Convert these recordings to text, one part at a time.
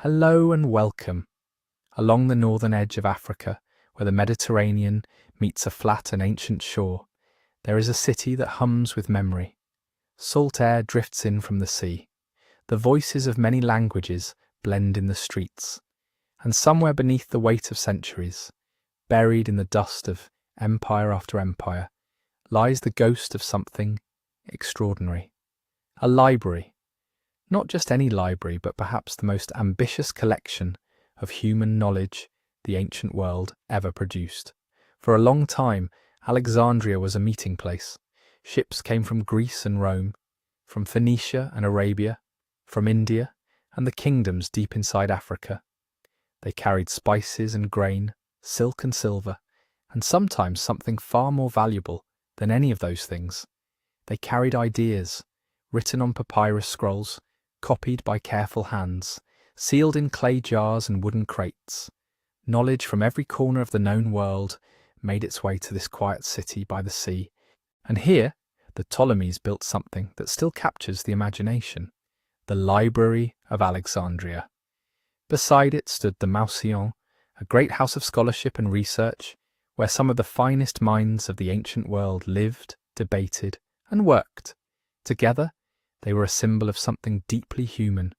Hello and welcome. Along the northern edge of Africa, where the Mediterranean meets a flat and ancient shore, there is a city that hums with memory. Salt air drifts in from the sea. The voices of many languages blend in the streets. And somewhere beneath the weight of centuries, buried in the dust of empire after empire, lies the ghost of something extraordinary. A library. Not just any library, but perhaps the most ambitious collection of human knowledge the ancient world ever produced. For a long time, Alexandria was a meeting place. Ships came from Greece and Rome, from Phoenicia and Arabia, from India, and the kingdoms deep inside Africa. They carried spices and grain, silk and silver, and sometimes something far more valuable than any of those things. They carried ideas, written on papyrus scrolls, copied by careful hands, sealed in clay jars and wooden crates. Knowledge from every corner of the known world made its way to this quiet city by the sea, and here the Ptolemies built something that still captures the imagination, the Library of Alexandria. Beside it stood the Mausoleum, a great house of scholarship and research, where some of the finest minds of the ancient world lived, debated, and worked. Together, they were a symbol of something deeply human,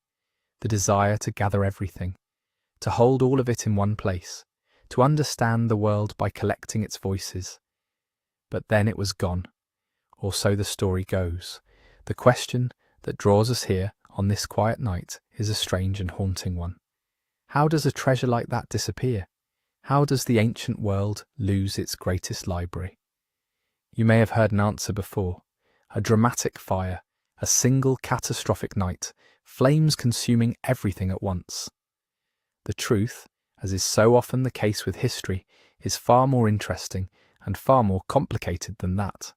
the desire to gather everything, to hold all of it in one place, to understand the world by collecting its voices. But then it was gone, or so the story goes. The question that draws us here on this quiet night is a strange and haunting one. How does a treasure like that disappear? How does the ancient world lose its greatest library? You may have heard an answer before. A dramatic fire, a single catastrophic night, flames consuming everything at once. The truth, as is so often the case with history, is far more interesting and far more complicated than that.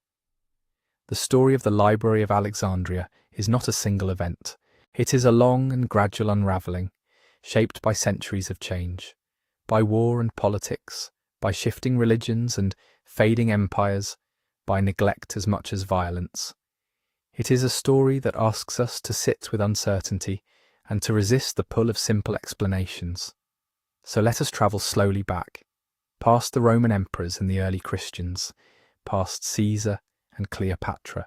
The story of the Library of Alexandria is not a single event. It is a long and gradual unravelling, shaped by centuries of change, by war and politics, by shifting religions and fading empires, by neglect as much as violence. It is a story that asks us to sit with uncertainty and to resist the pull of simple explanations. So let us travel slowly back, past the Roman emperors and the early Christians, past Caesar and Cleopatra,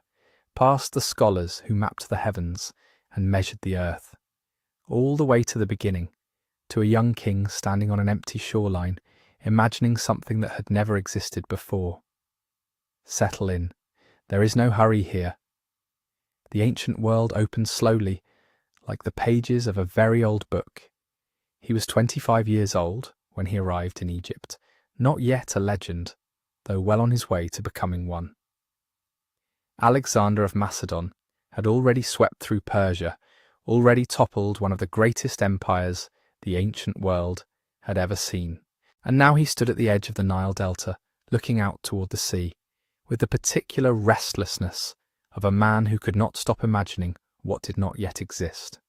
past the scholars who mapped the heavens and measured the earth, all the way to the beginning, to a young king standing on an empty shoreline, imagining something that had never existed before. Settle in. There is no hurry here. The ancient world opened slowly, like the pages of a very old book. He was 25 years old when he arrived in Egypt, not yet a legend, though well on his way to becoming one. Alexander of Macedon had already swept through Persia, already toppled one of the greatest empires the ancient world had ever seen, and now he stood at the edge of the Nile Delta, looking out toward the sea, with the particular restlessness of a man who could not stop imagining what did not yet exist.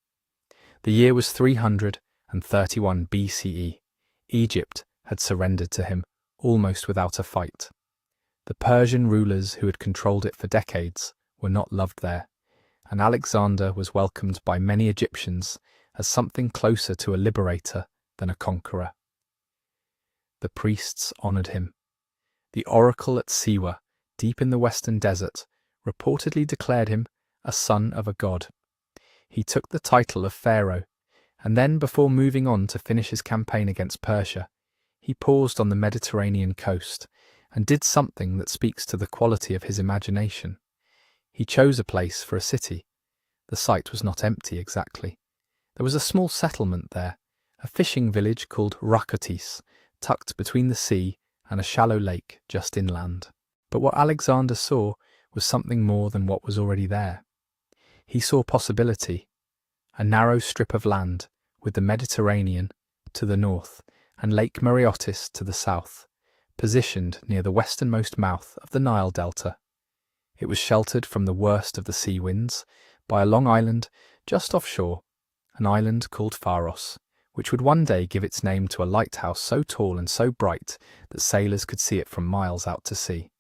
The year was 331 BCE. Egypt had surrendered to him, almost without a fight. The Persian rulers who had controlled it for decades were not loved there, and Alexander was welcomed by many Egyptians as something closer to a liberator than a conqueror. The priests honoured him. The oracle at Siwa, deep in the western desert, reportedly declared him a son of a god. He took the title of pharaoh, and then, before moving on to finish his campaign against Persia, he paused on the Mediterranean coast and did something that speaks to the quality of his imagination. He chose a place for a city. The site was not empty exactly. There was a small settlement there, a fishing village called Rakotis, tucked between the sea and a shallow lake just inland. But what Alexander saw was something more than what was already there. He saw possibility, a narrow strip of land with the Mediterranean to the north and Lake Mareotis to the south, positioned near the westernmost mouth of the Nile Delta. It was sheltered from the worst of the sea winds by a long island just offshore, an island called Pharos, which would one day give its name to a lighthouse so tall and so bright that sailors could see it from miles out to sea.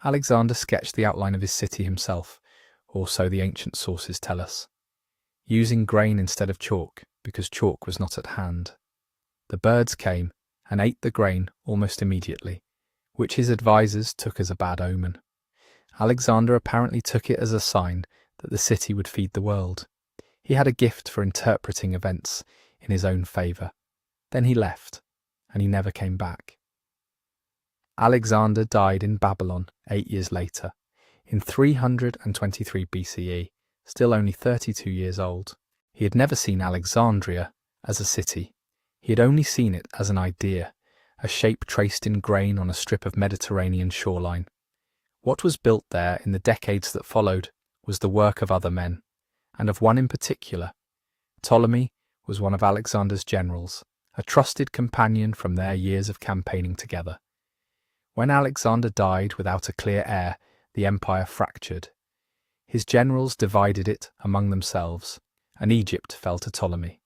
Alexander sketched the outline of his city himself, or so the ancient sources tell us. Using grain instead of chalk, because chalk was not at hand. The birds came and ate the grain almost immediately, which his advisers took as a bad omen. Alexander apparently took it as a sign that the city would feed the world. He had a gift for interpreting events in his own favour. Then he left, and he never came back. Alexander died in Babylon 8 years later, in 323 BCE, still only 32 years old. He had never seen Alexandria as a city. He had only seen it as an idea, a shape traced in grain on a strip of Mediterranean shoreline. What was built there in the decades that followed was the work of other men, and of one in particular. Ptolemy was one of Alexander's generals, a trusted companion from their years of campaigning together. When Alexander died without a clear heir, the empire fractured. His generals divided it among themselves, and Egypt fell to Ptolemy.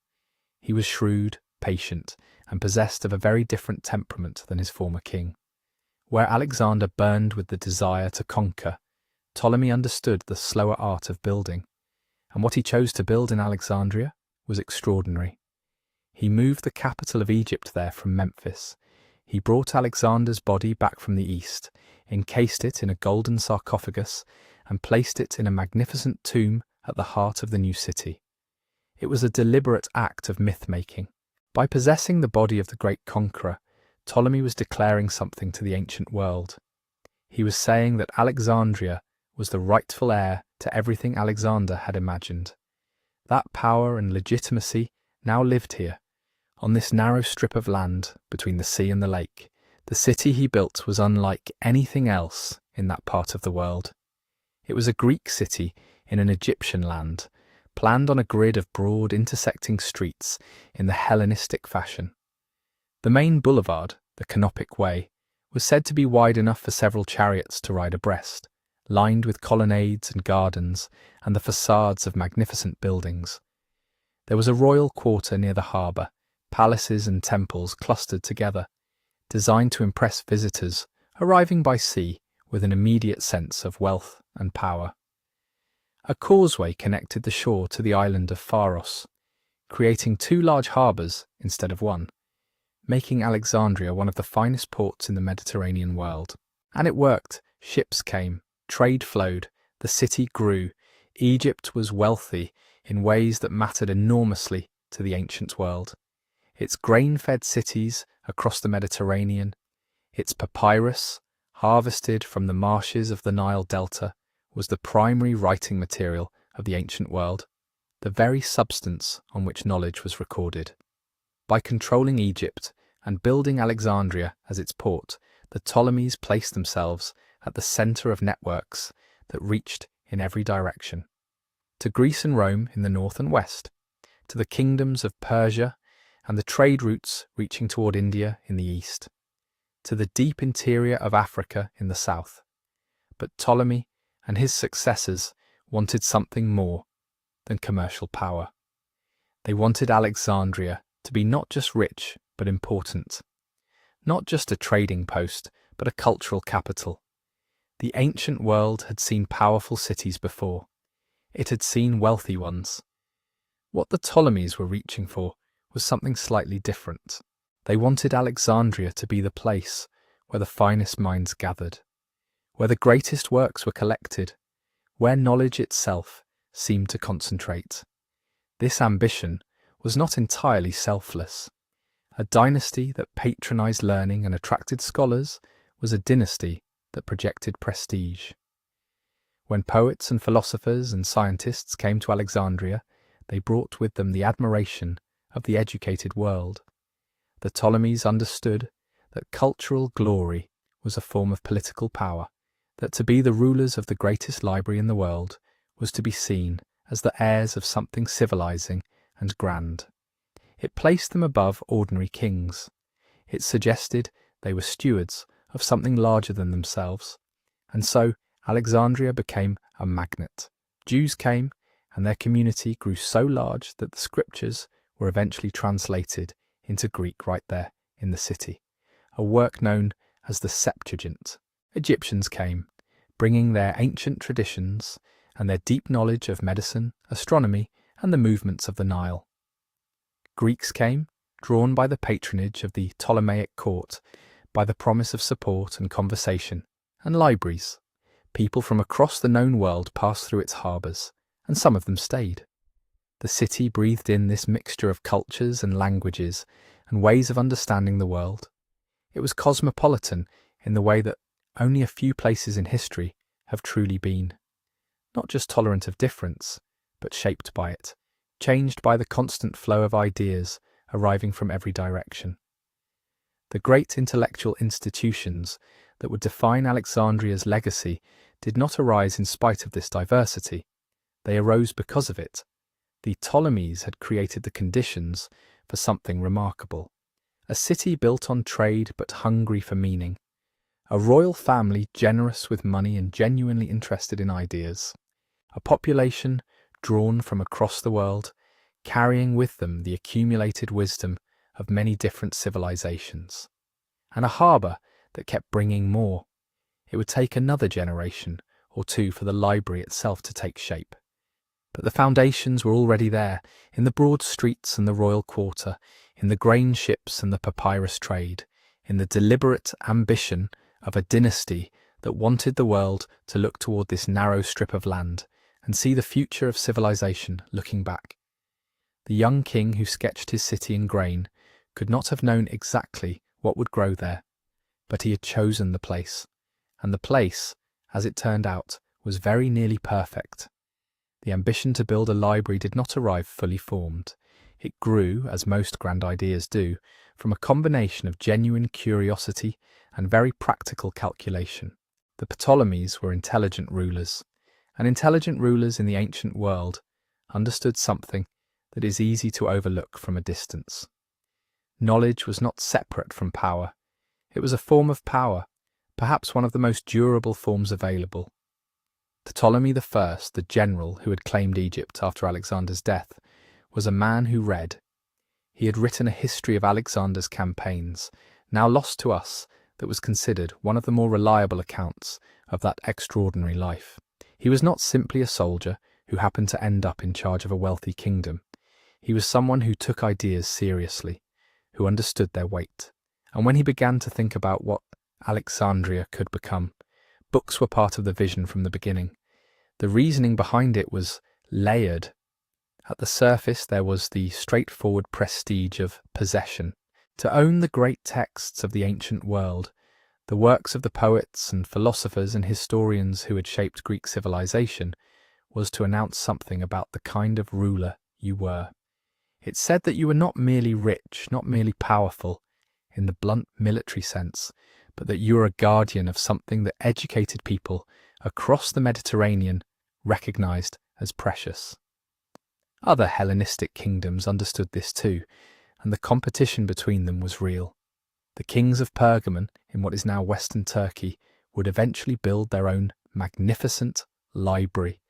He was shrewd, patient, and possessed of a very different temperament than his former king. Where Alexander burned with the desire to conquer, Ptolemy understood the slower art of building, and what he chose to build in Alexandria was extraordinary. He moved the capital of Egypt there from Memphis. He brought Alexander's body back from the east, encased it in a golden sarcophagus, and placed it in a magnificent tomb at the heart of the new city. It was a deliberate act of myth-making. By possessing the body of the great conqueror, Ptolemy was declaring something to the ancient world. He was saying that Alexandria was the rightful heir to everything Alexander had imagined. That power and legitimacy now lived here, on this narrow strip of land between the sea and the lake. The city he built was unlike anything else in that part of the world. It was a Greek city in an Egyptian land, planned on a grid of broad intersecting streets in the Hellenistic fashion. The main boulevard, the Canopic Way, was said to be wide enough for several chariots to ride abreast, lined with colonnades and gardens and the facades of magnificent buildings. There was a royal quarter near the harbour, palaces and temples clustered together, designed to impress visitors arriving by sea with an immediate sense of wealth and power. A causeway connected the shore to the island of Pharos, creating two large harbours instead of one, making Alexandria one of the finest ports in the Mediterranean world. And it worked. Ships came, trade flowed, the city grew. Egypt was wealthy in ways that mattered enormously to the ancient world. Its grain-fed cities across the Mediterranean, its papyrus, harvested from the marshes of the Nile Delta, was the primary writing material of the ancient world, the very substance on which knowledge was recorded. By controlling Egypt and building Alexandria as its port, the Ptolemies placed themselves at the centre of networks that reached in every direction. To Greece and Rome in the north and west, to the kingdoms of Persia and the trade routes reaching toward India in the east, to the deep interior of Africa in the south. But Ptolemy and his successors wanted something more than commercial power. They wanted Alexandria to be not just rich but important, not just a trading post but a cultural capital. The ancient world had seen powerful cities before. It had seen wealthy ones. What the Ptolemies were reaching for was something slightly different. They wanted Alexandria to be the place where the finest minds gathered, where the greatest works were collected, where knowledge itself seemed to concentrate. This ambition was not entirely selfless. A dynasty that patronized learning and attracted scholars was a dynasty that projected prestige. When poets and philosophers and scientists came to Alexandria, they brought with them the admiration of the educated world. The Ptolemies understood that cultural glory was a form of political power, that to be the rulers of the greatest library in the world was to be seen as the heirs of something civilizing and grand. It placed them above ordinary kings. It suggested they were stewards of something larger than themselves. And so Alexandria became a magnet. Jews came, and their community grew so large that the scriptures were eventually translated into Greek right there in the city, a work known as the Septuagint. Egyptians came, bringing their ancient traditions and their deep knowledge of medicine, astronomy, and the movements of the Nile. Greeks came, drawn by the patronage of the Ptolemaic court, by the promise of support and conversation, and libraries. People from across the known world passed through its harbours, and some of them stayed. The city breathed in this mixture of cultures and languages and ways of understanding the world. It was cosmopolitan in the way that only a few places in history have truly been. Not just tolerant of difference, but shaped by it, changed by the constant flow of ideas arriving from every direction. The great intellectual institutions that would define Alexandria's legacy did not arise in spite of this diversity. They arose because of it. The Ptolemies had created the conditions for something remarkable. A city built on trade but hungry for meaning. A royal family generous with money and genuinely interested in ideas. A population drawn from across the world, carrying with them the accumulated wisdom of many different civilizations. And a harbour that kept bringing more. It would take another generation or two for the library itself to take shape. But the foundations were already there, in the broad streets and the royal quarter, in the grain ships and the papyrus trade, in the deliberate ambition of a dynasty that wanted the world to look toward this narrow strip of land and see the future of civilization looking back. The young king who sketched his city in grain could not have known exactly what would grow there, but he had chosen the place, and the place, as it turned out, was very nearly perfect. The ambition to build a library did not arrive fully formed. It grew, as most grand ideas do, from a combination of genuine curiosity and very practical calculation. The Ptolemies were intelligent rulers, and intelligent rulers in the ancient world understood something that is easy to overlook from a distance. Knowledge was not separate from power. It was a form of power, perhaps one of the most durable forms available. Ptolemy I, the general who had claimed Egypt after Alexander's death, was a man who read. He had written a history of Alexander's campaigns, now lost to us, that was considered one of the more reliable accounts of that extraordinary life. He was not simply a soldier who happened to end up in charge of a wealthy kingdom. He was someone who took ideas seriously, who understood their weight. And when he began to think about what Alexandria could become, books were part of the vision from the beginning. The reasoning behind it was layered. At the surface there was the straightforward prestige of possession. To own the great texts of the ancient world, the works of the poets and philosophers and historians who had shaped Greek civilization, was to announce something about the kind of ruler you were. It said that you were not merely rich, not merely powerful, in the blunt military sense, but that you were a guardian of something that educated people across the Mediterranean recognized as precious. Other Hellenistic kingdoms understood this too, and the competition between them was real. The kings of Pergamon, in what is now Western Turkey, would eventually build their own magnificent library,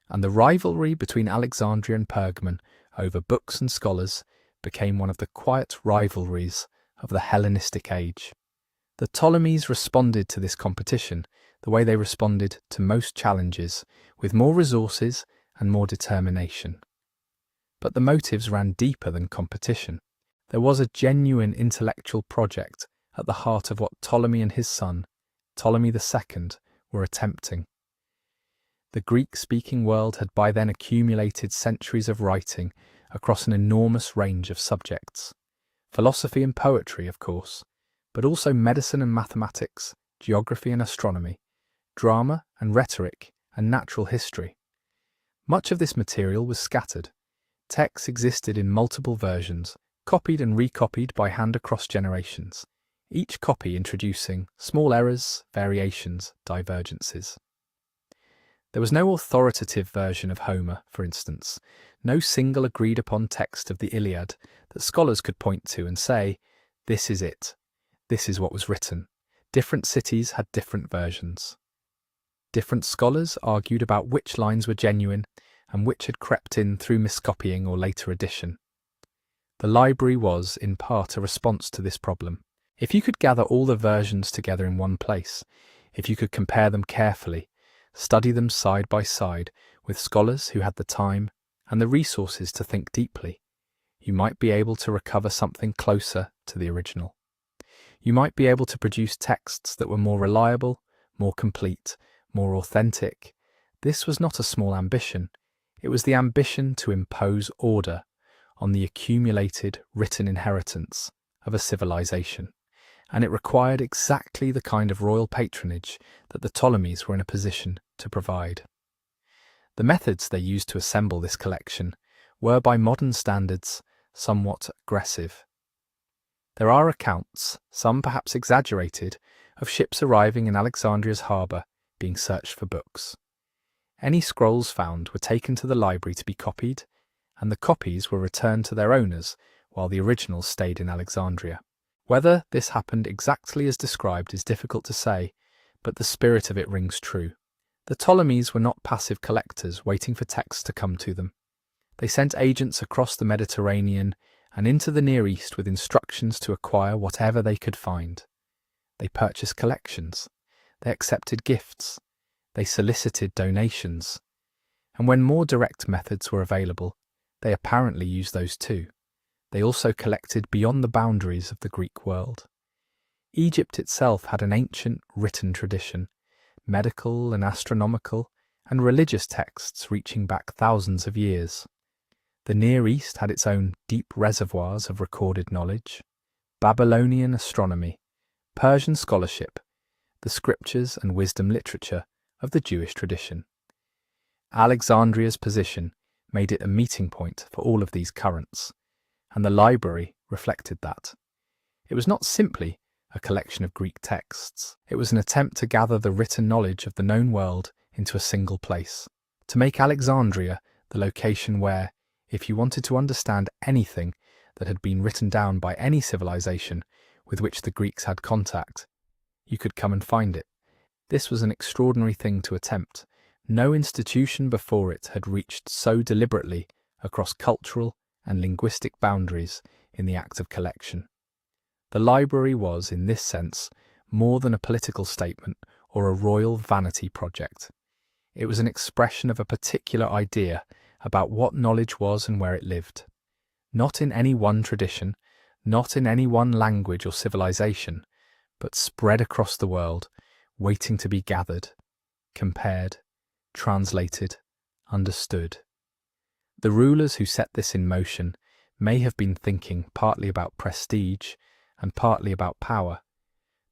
and the rivalry between Alexandria and Pergamon over books and scholars became one of the quiet rivalries of the Hellenistic age. The Ptolemies responded to this competition the way they responded to most challenges, with more resources and more determination. But the motives ran deeper than competition. There was a genuine intellectual project at the heart of what Ptolemy and his son, Ptolemy II, were attempting. The Greek-speaking world had by then accumulated centuries of writing across an enormous range of subjects. Philosophy and poetry, of course, but also medicine and mathematics, geography and astronomy, drama and rhetoric and natural history. Much of this material was scattered. Texts existed in multiple versions, copied and recopied by hand across generations, each copy introducing small errors, variations, divergences. There was no authoritative version of Homer, for instance, no single agreed-upon text of the Iliad that scholars could point to and say, this is it, this is what was written. Different cities had different versions. Different scholars argued about which lines were genuine and which had crept in through miscopying or later addition. The library was, in part, a response to this problem. If you could gather all the versions together in one place, if you could compare them carefully, study them side by side with scholars who had the time and the resources to think deeply, you might be able to recover something closer to the original. You might be able to produce texts that were more reliable, more complete, more authentic. This was not a small ambition. It was the ambition to impose order on the accumulated written inheritance of a civilization, and it required exactly the kind of royal patronage that the Ptolemies were in a position to provide. The methods they used to assemble this collection were, by modern standards, somewhat aggressive. There are accounts, some perhaps exaggerated, of ships arriving in Alexandria's harbour being searched for books. Any scrolls found were taken to the library to be copied, and the copies were returned to their owners while the originals stayed in Alexandria. Whether this happened exactly as described is difficult to say, but the spirit of it rings true. The Ptolemies were not passive collectors waiting for texts to come to them. They sent agents across the Mediterranean and into the Near East with instructions to acquire whatever they could find. They purchased collections. They accepted gifts. They solicited donations. And when more direct methods were available, they apparently used those too. They also collected beyond the boundaries of the Greek world. Egypt itself had an ancient written tradition, medical and astronomical and religious texts reaching back thousands of years. The Near East had its own deep reservoirs of recorded knowledge, Babylonian astronomy, Persian scholarship, the scriptures and wisdom literature of the Jewish tradition. Alexandria's position made it a meeting point for all of these currents, and the library reflected that. It was not simply a collection of Greek texts. It was an attempt to gather the written knowledge of the known world into a single place, to make Alexandria the location where, if you wanted to understand anything that had been written down by any civilization with which the Greeks had contact, you could come and find it. This was an extraordinary thing to attempt. No institution before it had reached so deliberately across cultural and linguistic boundaries in the act of collection. The library was, in this sense, more than a political statement or a royal vanity project. It was an expression of a particular idea about what knowledge was and where it lived. Not in any one tradition, not in any one language or civilization, but spread across the world, waiting to be gathered, compared, translated, understood. The rulers who set this in motion may have been thinking partly about prestige and partly about power,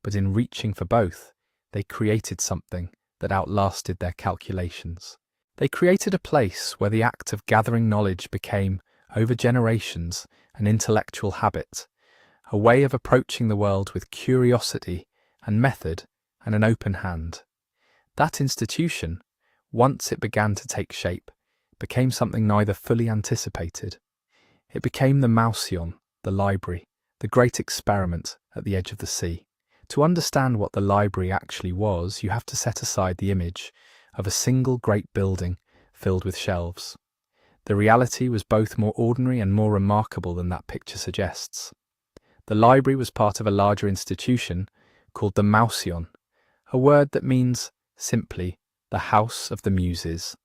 but in reaching for both, they created something that outlasted their calculations. They created a place where the act of gathering knowledge became, over generations, an intellectual habit, a way of approaching the world with curiosity and method and an open hand. That institution, once it began to take shape, became something neither fully anticipated. It became the Mausion, the library, the great experiment at the edge of the sea. To understand what the library actually was, you have to set aside the image of a single great building filled with shelves. The reality was both more ordinary and more remarkable than that picture suggests. The library was part of a larger institution called the Mausion, a word that means, simply, the House of the Muses.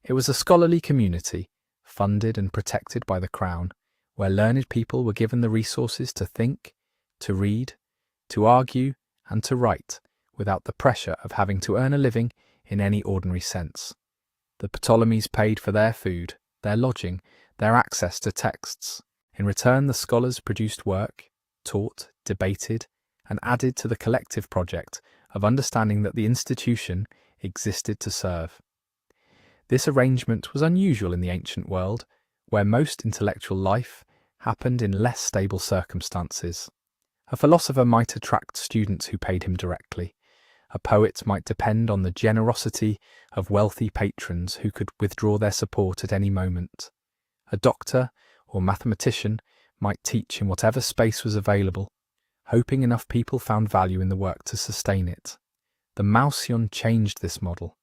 It was a scholarly community, funded and protected by the Crown, where learned people were given the resources to think, to read, to argue, and to write, without the pressure of having to earn a living in any ordinary sense. The Ptolemies paid for their food, their lodging, their access to texts. In return, the scholars produced work, taught, debated, and added to the collective project of understanding that the institution existed to serve. This arrangement was unusual in the ancient world, where most intellectual life happened in less stable circumstances. A philosopher might attract students who paid him directly. A poet might depend on the generosity of wealthy patrons who could withdraw their support at any moment. A doctor or mathematician might teach in whatever space was available, hoping enough people found value in the work to sustain it. The Mausion changed this model.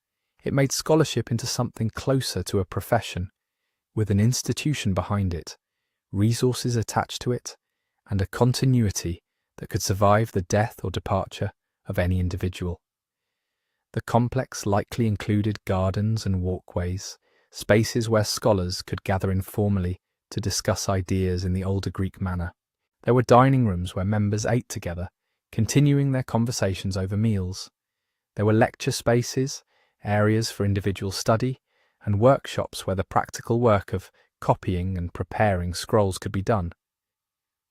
It made scholarship into something closer to a profession, with an institution behind it, resources attached to it, and a continuity that could survive the death or departure of any individual. The complex likely included gardens and walkways, spaces where scholars could gather informally to discuss ideas in the older Greek manner. There were dining rooms where members ate together, continuing their conversations over meals. There were lecture spaces, areas for individual study, and workshops where the practical work of copying and preparing scrolls could be done.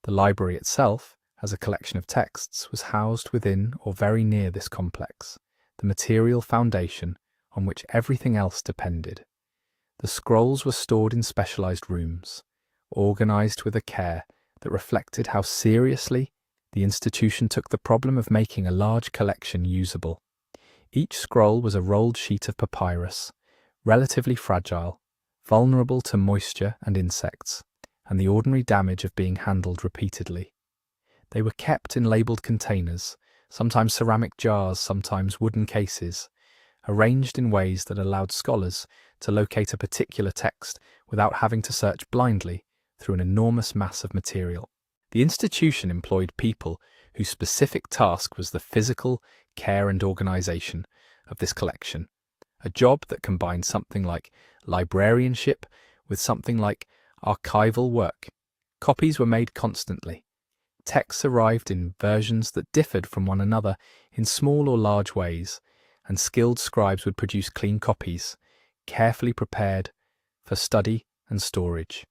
The library itself, as a collection of texts, was housed within or very near this complex, the material foundation on which everything else depended. The scrolls were stored in specialized rooms, organized with a care that reflected how seriously the institution took the problem of making a large collection usable. Each scroll was a rolled sheet of papyrus, relatively fragile, vulnerable to moisture and insects, and the ordinary damage of being handled repeatedly. They were kept in labelled containers, sometimes ceramic jars, sometimes wooden cases, arranged in ways that allowed scholars to locate a particular text without having to search blindly through an enormous mass of material. The institution employed people whose specific task was the physical care and organisation of this collection, a job that combined something like librarianship with something like archival work. Copies were made constantly. Texts arrived in versions that differed from one another in small or large ways, and skilled scribes would produce clean copies, carefully prepared for study and storage.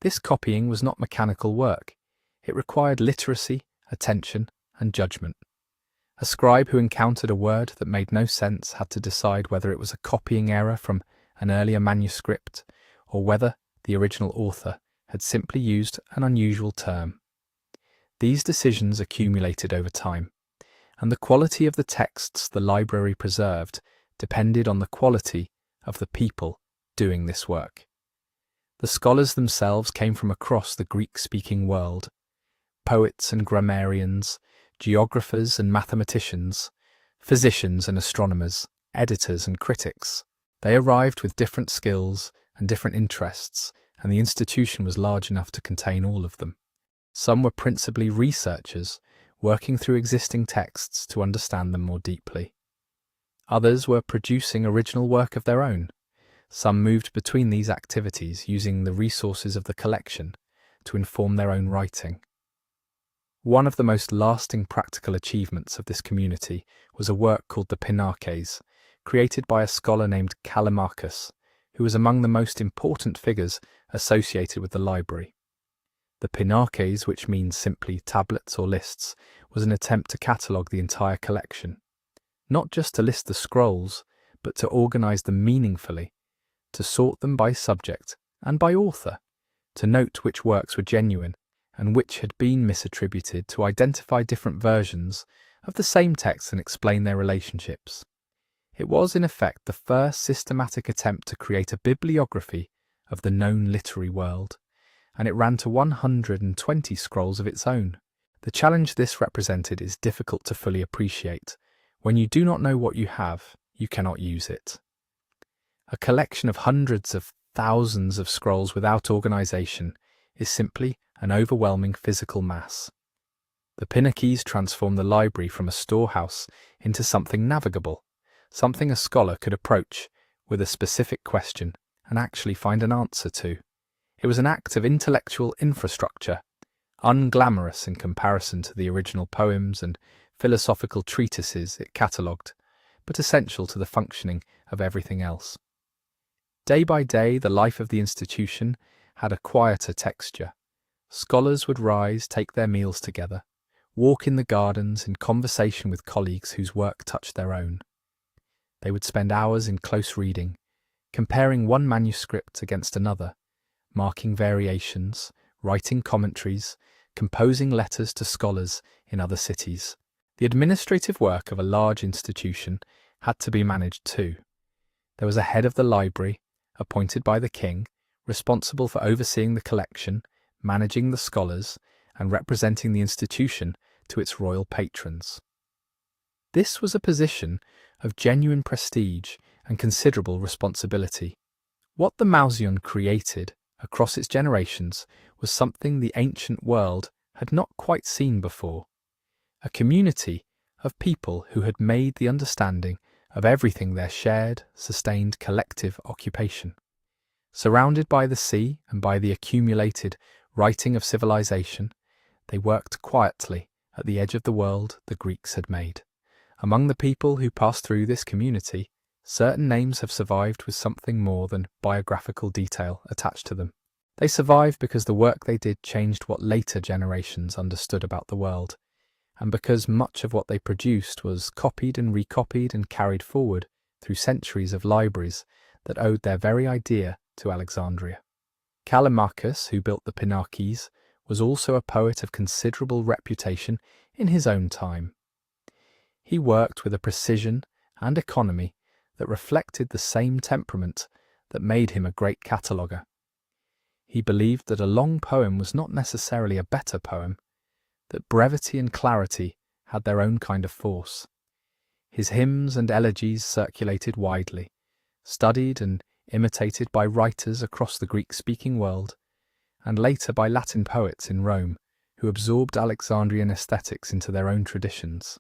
This copying was not mechanical work. It required literacy, attention, and judgment. A scribe who encountered a word that made no sense had to decide whether it was a copying error from an earlier manuscript or whether the original author had simply used an unusual term. These decisions accumulated over time, and the quality of the texts the library preserved depended on the quality of the people doing this work. The scholars themselves came from across the Greek-speaking world: poets and grammarians, geographers and mathematicians, physicians and astronomers, editors and critics. They arrived with different skills and different interests, and the institution was large enough to contain all of them. Some were principally researchers, working through existing texts to understand them more deeply. Others were producing original work of their own. Some moved between these activities, using the resources of the collection to inform their own writing. One of the most lasting practical achievements of this community was a work called the Pinarches, created by a scholar named Callimachus, who was among the most important figures associated with the library. The Pinarches, which means simply tablets or lists, was an attempt to catalogue the entire collection, not just to list the scrolls, but to organise them meaningfully, to sort them by subject and by author, to note which works were genuine and which had been misattributed, to identify different versions of the same text and explain their relationships. It was, in effect, the first systematic attempt to create a bibliography of the known literary world, and it ran to 120 scrolls of its own. The challenge this represented is difficult to fully appreciate. When you do not know what you have, you cannot use it. A collection of hundreds of thousands of scrolls without organisation is simply an overwhelming physical mass. The Pinarches transformed the library from a storehouse into something navigable, something a scholar could approach with a specific question and actually find an answer to. It was an act of intellectual infrastructure, unglamorous in comparison to the original poems and philosophical treatises it catalogued, but essential to the functioning of everything else. Day by day, the life of the institution had a quieter texture. Scholars would rise, take their meals together, walk in the gardens in conversation with colleagues whose work touched their own. They would spend hours in close reading, comparing one manuscript against another, marking variations, writing commentaries, composing letters to scholars in other cities. The administrative work of a large institution had to be managed too. There was a head of the library, appointed by the king, responsible for overseeing the collection, managing the scholars, and representing the institution to its royal patrons. This was a position of genuine prestige and considerable responsibility. What the Mausoleum created across its generations was something the ancient world had not quite seen before: a community of people who had made the understanding of everything their shared, sustained collective occupation. Surrounded by the sea and by the accumulated writing of civilization, they worked quietly at the edge of the world the Greeks had made. Among the people who passed through this community, certain names have survived with something more than biographical detail attached to them. They survive because the work they did changed what later generations understood about the world, and because much of what they produced was copied and recopied and carried forward through centuries of libraries that owed their very idea to Alexandria. Callimachus, who built the Pinarches, was also a poet of considerable reputation in his own time. He worked with a precision and economy that reflected the same temperament that made him a great cataloguer. He believed that a long poem was not necessarily a better poem, that brevity and clarity had their own kind of force. His hymns and elegies circulated widely, studied and imitated by writers across the Greek-speaking world, and later by Latin poets in Rome, who absorbed Alexandrian aesthetics into their own traditions.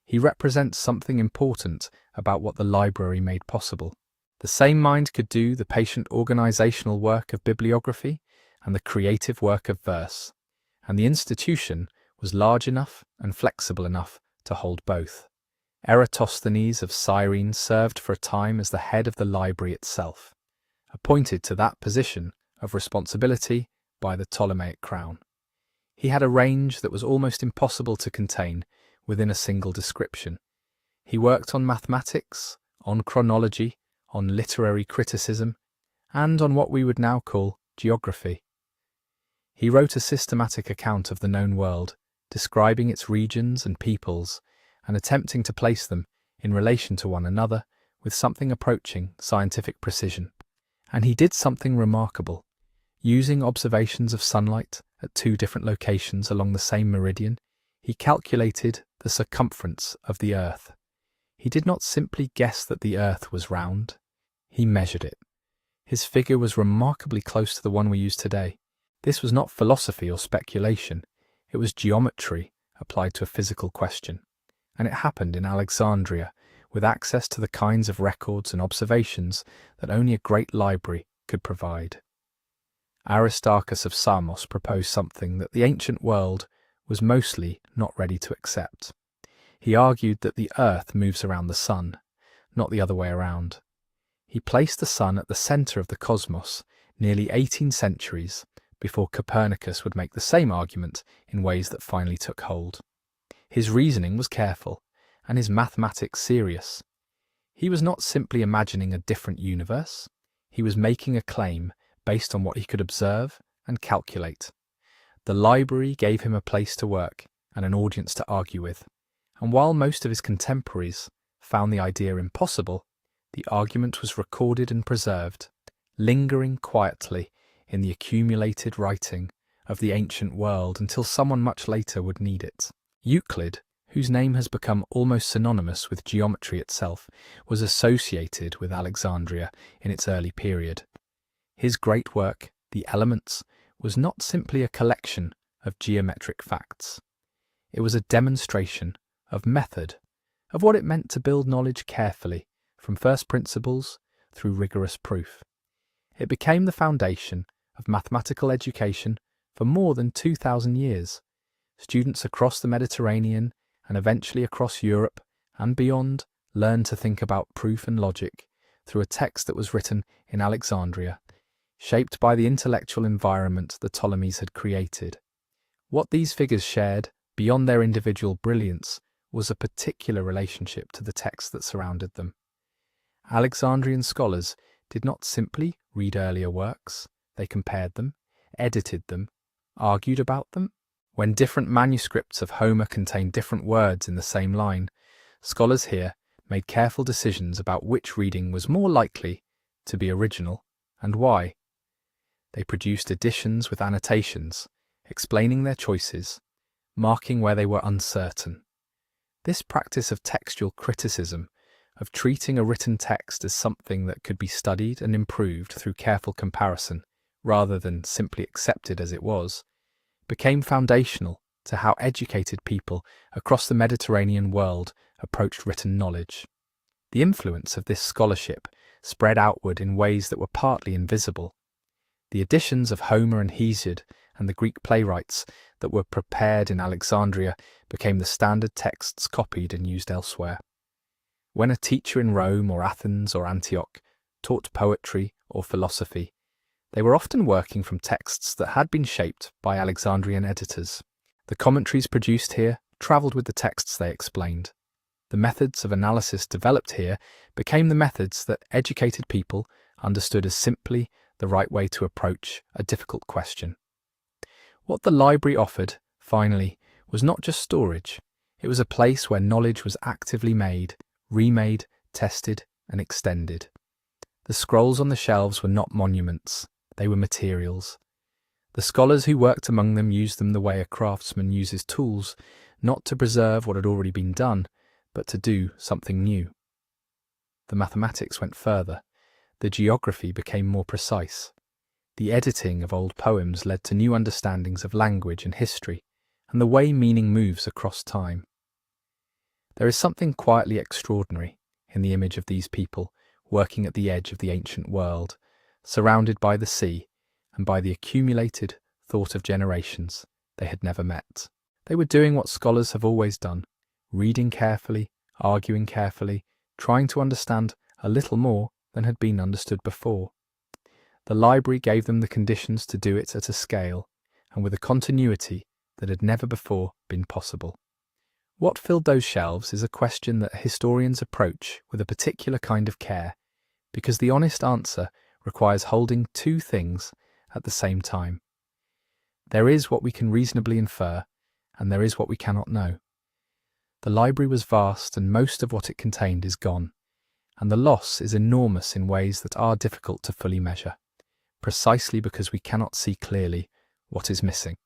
He represents something important about what the library made possible. The same mind could do the patient organizational work of bibliography and the creative work of verse, and the institution was large enough and flexible enough to hold both. Eratosthenes of Cyrene served for a time as the head of the library itself, appointed to that position of responsibility by the Ptolemaic crown. He had a range that was almost impossible to contain within a single description. He worked on mathematics, on chronology, on literary criticism, and on what we would now call geography. He wrote a systematic account of the known world, describing its regions and peoples, and attempting to place them in relation to one another with something approaching scientific precision. And he did something remarkable. Using observations of sunlight at two different locations along the same meridian, he calculated the circumference of the Earth. He did not simply guess that the Earth was round, he measured it. His figure was remarkably close to the one we use today. This was not philosophy or speculation, it was geometry applied to a physical question. And it happened in Alexandria, with access to the kinds of records and observations that only a great library could provide. Aristarchus of Samos proposed something that the ancient world was mostly not ready to accept. He argued that the Earth moves around the sun, not the other way around. He placed the sun at the centre of the cosmos nearly 18 centuries before Copernicus would make the same argument in ways that finally took hold. His reasoning was careful, and his mathematics serious. He was not simply imagining a different universe, he was making a claim based on what he could observe and calculate. The library gave him a place to work and an audience to argue with, and while most of his contemporaries found the idea impossible, the argument was recorded and preserved, lingering quietly in the accumulated writing of the ancient world until someone much later would need it. Euclid, whose name has become almost synonymous with geometry itself, was associated with Alexandria in its early period. His great work, The Elements, was not simply a collection of geometric facts. It was a demonstration of method, of what it meant to build knowledge carefully, from first principles through rigorous proof. It became the foundation of mathematical education for more than 2,000 years. Students across the Mediterranean and eventually across Europe and beyond learned to think about proof and logic through a text that was written in Alexandria, shaped by the intellectual environment the Ptolemies had created. What these figures shared, beyond their individual brilliance, was a particular relationship to the texts that surrounded them. Alexandrian scholars did not simply read earlier works, they compared them, edited them, argued about them. When different manuscripts of Homer contained different words in the same line, scholars here made careful decisions about which reading was more likely to be original and why. They produced editions with annotations, explaining their choices, marking where they were uncertain. This practice of textual criticism, of treating a written text as something that could be studied and improved through careful comparison, rather than simply accepted as it was, became foundational to how educated people across the Mediterranean world approached written knowledge. The influence of this scholarship spread outward in ways that were partly invisible. The editions of Homer and Hesiod and the Greek playwrights that were prepared in Alexandria became the standard texts copied and used elsewhere. When a teacher in Rome or Athens or Antioch taught poetry or philosophy, they were often working from texts that had been shaped by Alexandrian editors. The commentaries produced here travelled with the texts they explained. The methods of analysis developed here became the methods that educated people understood as simply the right way to approach a difficult question. What the library offered, finally, was not just storage. It was a place where knowledge was actively made, remade, tested, and extended. The scrolls on the shelves were not monuments, they were materials. The scholars who worked among them used them the way a craftsman uses tools, not to preserve what had already been done, but to do something new. The mathematics went further. The geography became more precise. The editing of old poems led to new understandings of language and history, and the way meaning moves across time. There is something quietly extraordinary in the image of these people working at the edge of the ancient world, surrounded by the sea and by the accumulated thought of generations they had never met. They were doing what scholars have always done, reading carefully, arguing carefully, trying to understand a little more than had been understood before. The library gave them the conditions to do it at a scale and with a continuity that had never before been possible. What filled those shelves is a question that historians approach with a particular kind of care, because the honest answer requires holding two things at the same time. There is what we can reasonably infer, and there is what we cannot know. The library was vast, and most of what it contained is gone, and the loss is enormous in ways that are difficult to fully measure, precisely because we cannot see clearly what is missing.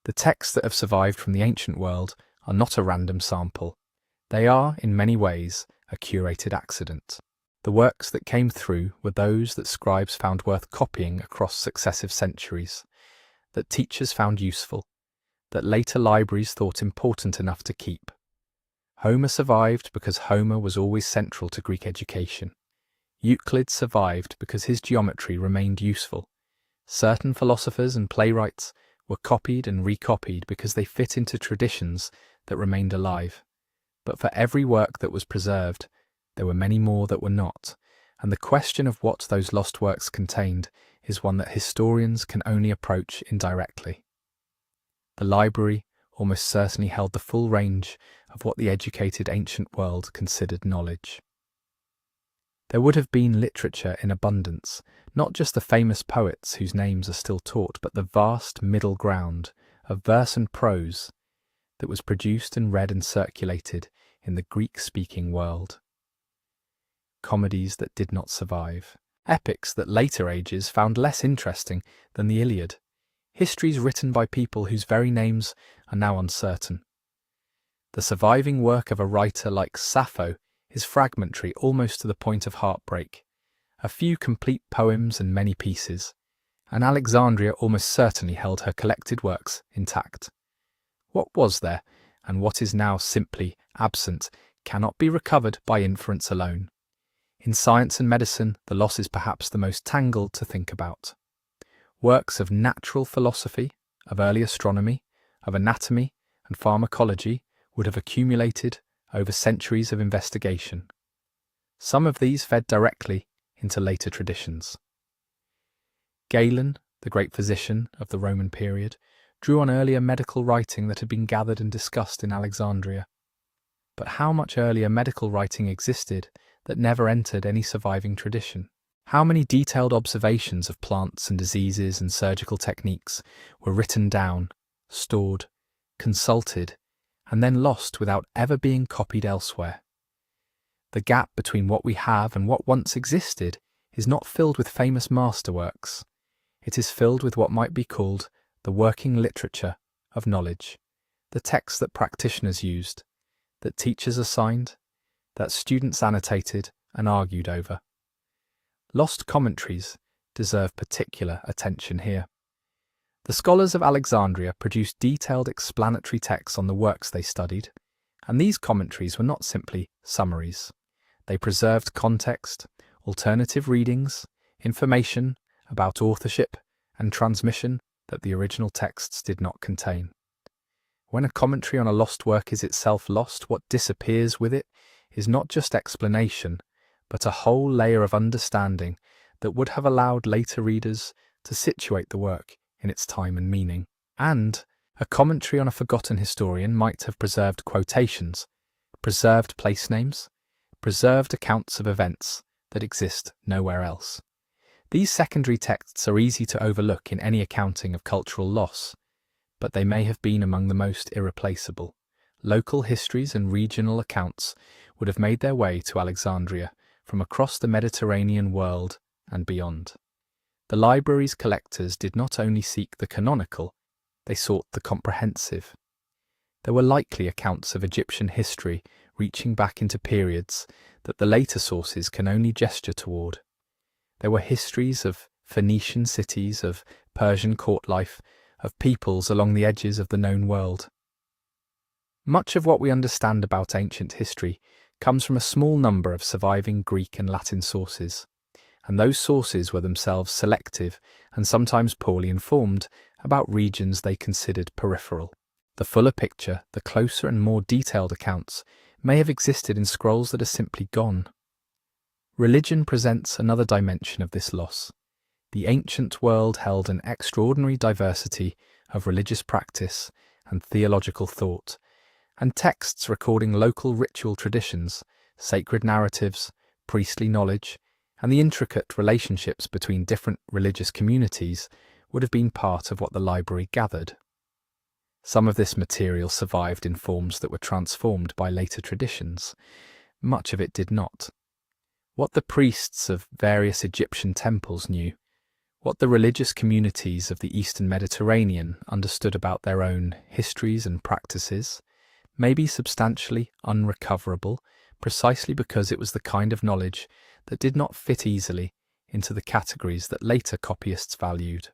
The texts that have survived from the ancient world are not a random sample. They are, in many ways, a curated accident. The works that came through were those that scribes found worth copying across successive centuries, that teachers found useful, that later libraries thought important enough to keep. Homer survived because Homer was always central to Greek education. Euclid survived because his geometry remained useful. Certain philosophers and playwrights were copied and recopied because they fit into traditions that remained alive. But for every work that was preserved, there were many more that were not, and the question of what those lost works contained is one that historians can only approach indirectly. The library almost certainly held the full range of what the educated ancient world considered knowledge. There would have been literature in abundance, not just the famous poets whose names are still taught, but the vast middle ground of verse and prose that was produced and read and circulated in the Greek-speaking world. Comedies that did not survive, epics that later ages found less interesting than the Iliad, histories written by people whose very names are now uncertain. The surviving work of a writer like Sappho is fragmentary almost to the point of heartbreak. A few complete poems and many pieces, and Alexandria almost certainly held her collected works intact. What was there, and what is now simply absent, cannot be recovered by inference alone. In science and medicine, the loss is perhaps the most tangled to think about. Works of natural philosophy, of early astronomy, of anatomy and pharmacology would have accumulated over centuries of investigation. Some of these fed directly into later traditions. Galen, the great physician of the Roman period, drew on earlier medical writing that had been gathered and discussed in Alexandria. But how much earlier medical writing existed that never entered any surviving tradition? How many detailed observations of plants and diseases and surgical techniques were written down, stored, consulted, and then lost without ever being copied elsewhere? The gap between what we have and what once existed is not filled with famous masterworks. It is filled with what might be called the working literature of knowledge, the texts that practitioners used, that teachers assigned, that students annotated and argued over. Lost commentaries deserve particular attention here. The scholars of Alexandria produced detailed explanatory texts on the works they studied, and these commentaries were not simply summaries. They preserved context, alternative readings, information about authorship and transmission that the original texts did not contain. When a commentary on a lost work is itself lost, what disappears with it is not just explanation, but a whole layer of understanding that would have allowed later readers to situate the work in its time and meaning. And a commentary on a forgotten historian might have preserved quotations, preserved place names, preserved accounts of events that exist nowhere else. These secondary texts are easy to overlook in any accounting of cultural loss, but they may have been among the most irreplaceable. Local histories and regional accounts would have made their way to Alexandria from across the Mediterranean world and beyond. The library's collectors did not only seek the canonical, they sought the comprehensive. There were likely accounts of Egyptian history reaching back into periods that the later sources can only gesture toward. There were histories of Phoenician cities, of Persian court life, of peoples along the edges of the known world. Much of what we understand about ancient history comes from a small number of surviving Greek and Latin sources, and those sources were themselves selective and sometimes poorly informed about regions they considered peripheral. The fuller picture, the closer and more detailed accounts, may have existed in scrolls that are simply gone. Religion presents another dimension of this loss. The ancient world held an extraordinary diversity of religious practice and theological thought, and texts recording local ritual traditions, sacred narratives, priestly knowledge, and the intricate relationships between different religious communities would have been part of what the library gathered. Some of this material survived in forms that were transformed by later traditions. Much of it did not. What the priests of various Egyptian temples knew, what the religious communities of the Eastern Mediterranean understood about their own histories and practices, may be substantially unrecoverable precisely because it was the kind of knowledge that did not fit easily into the categories that later copyists valued.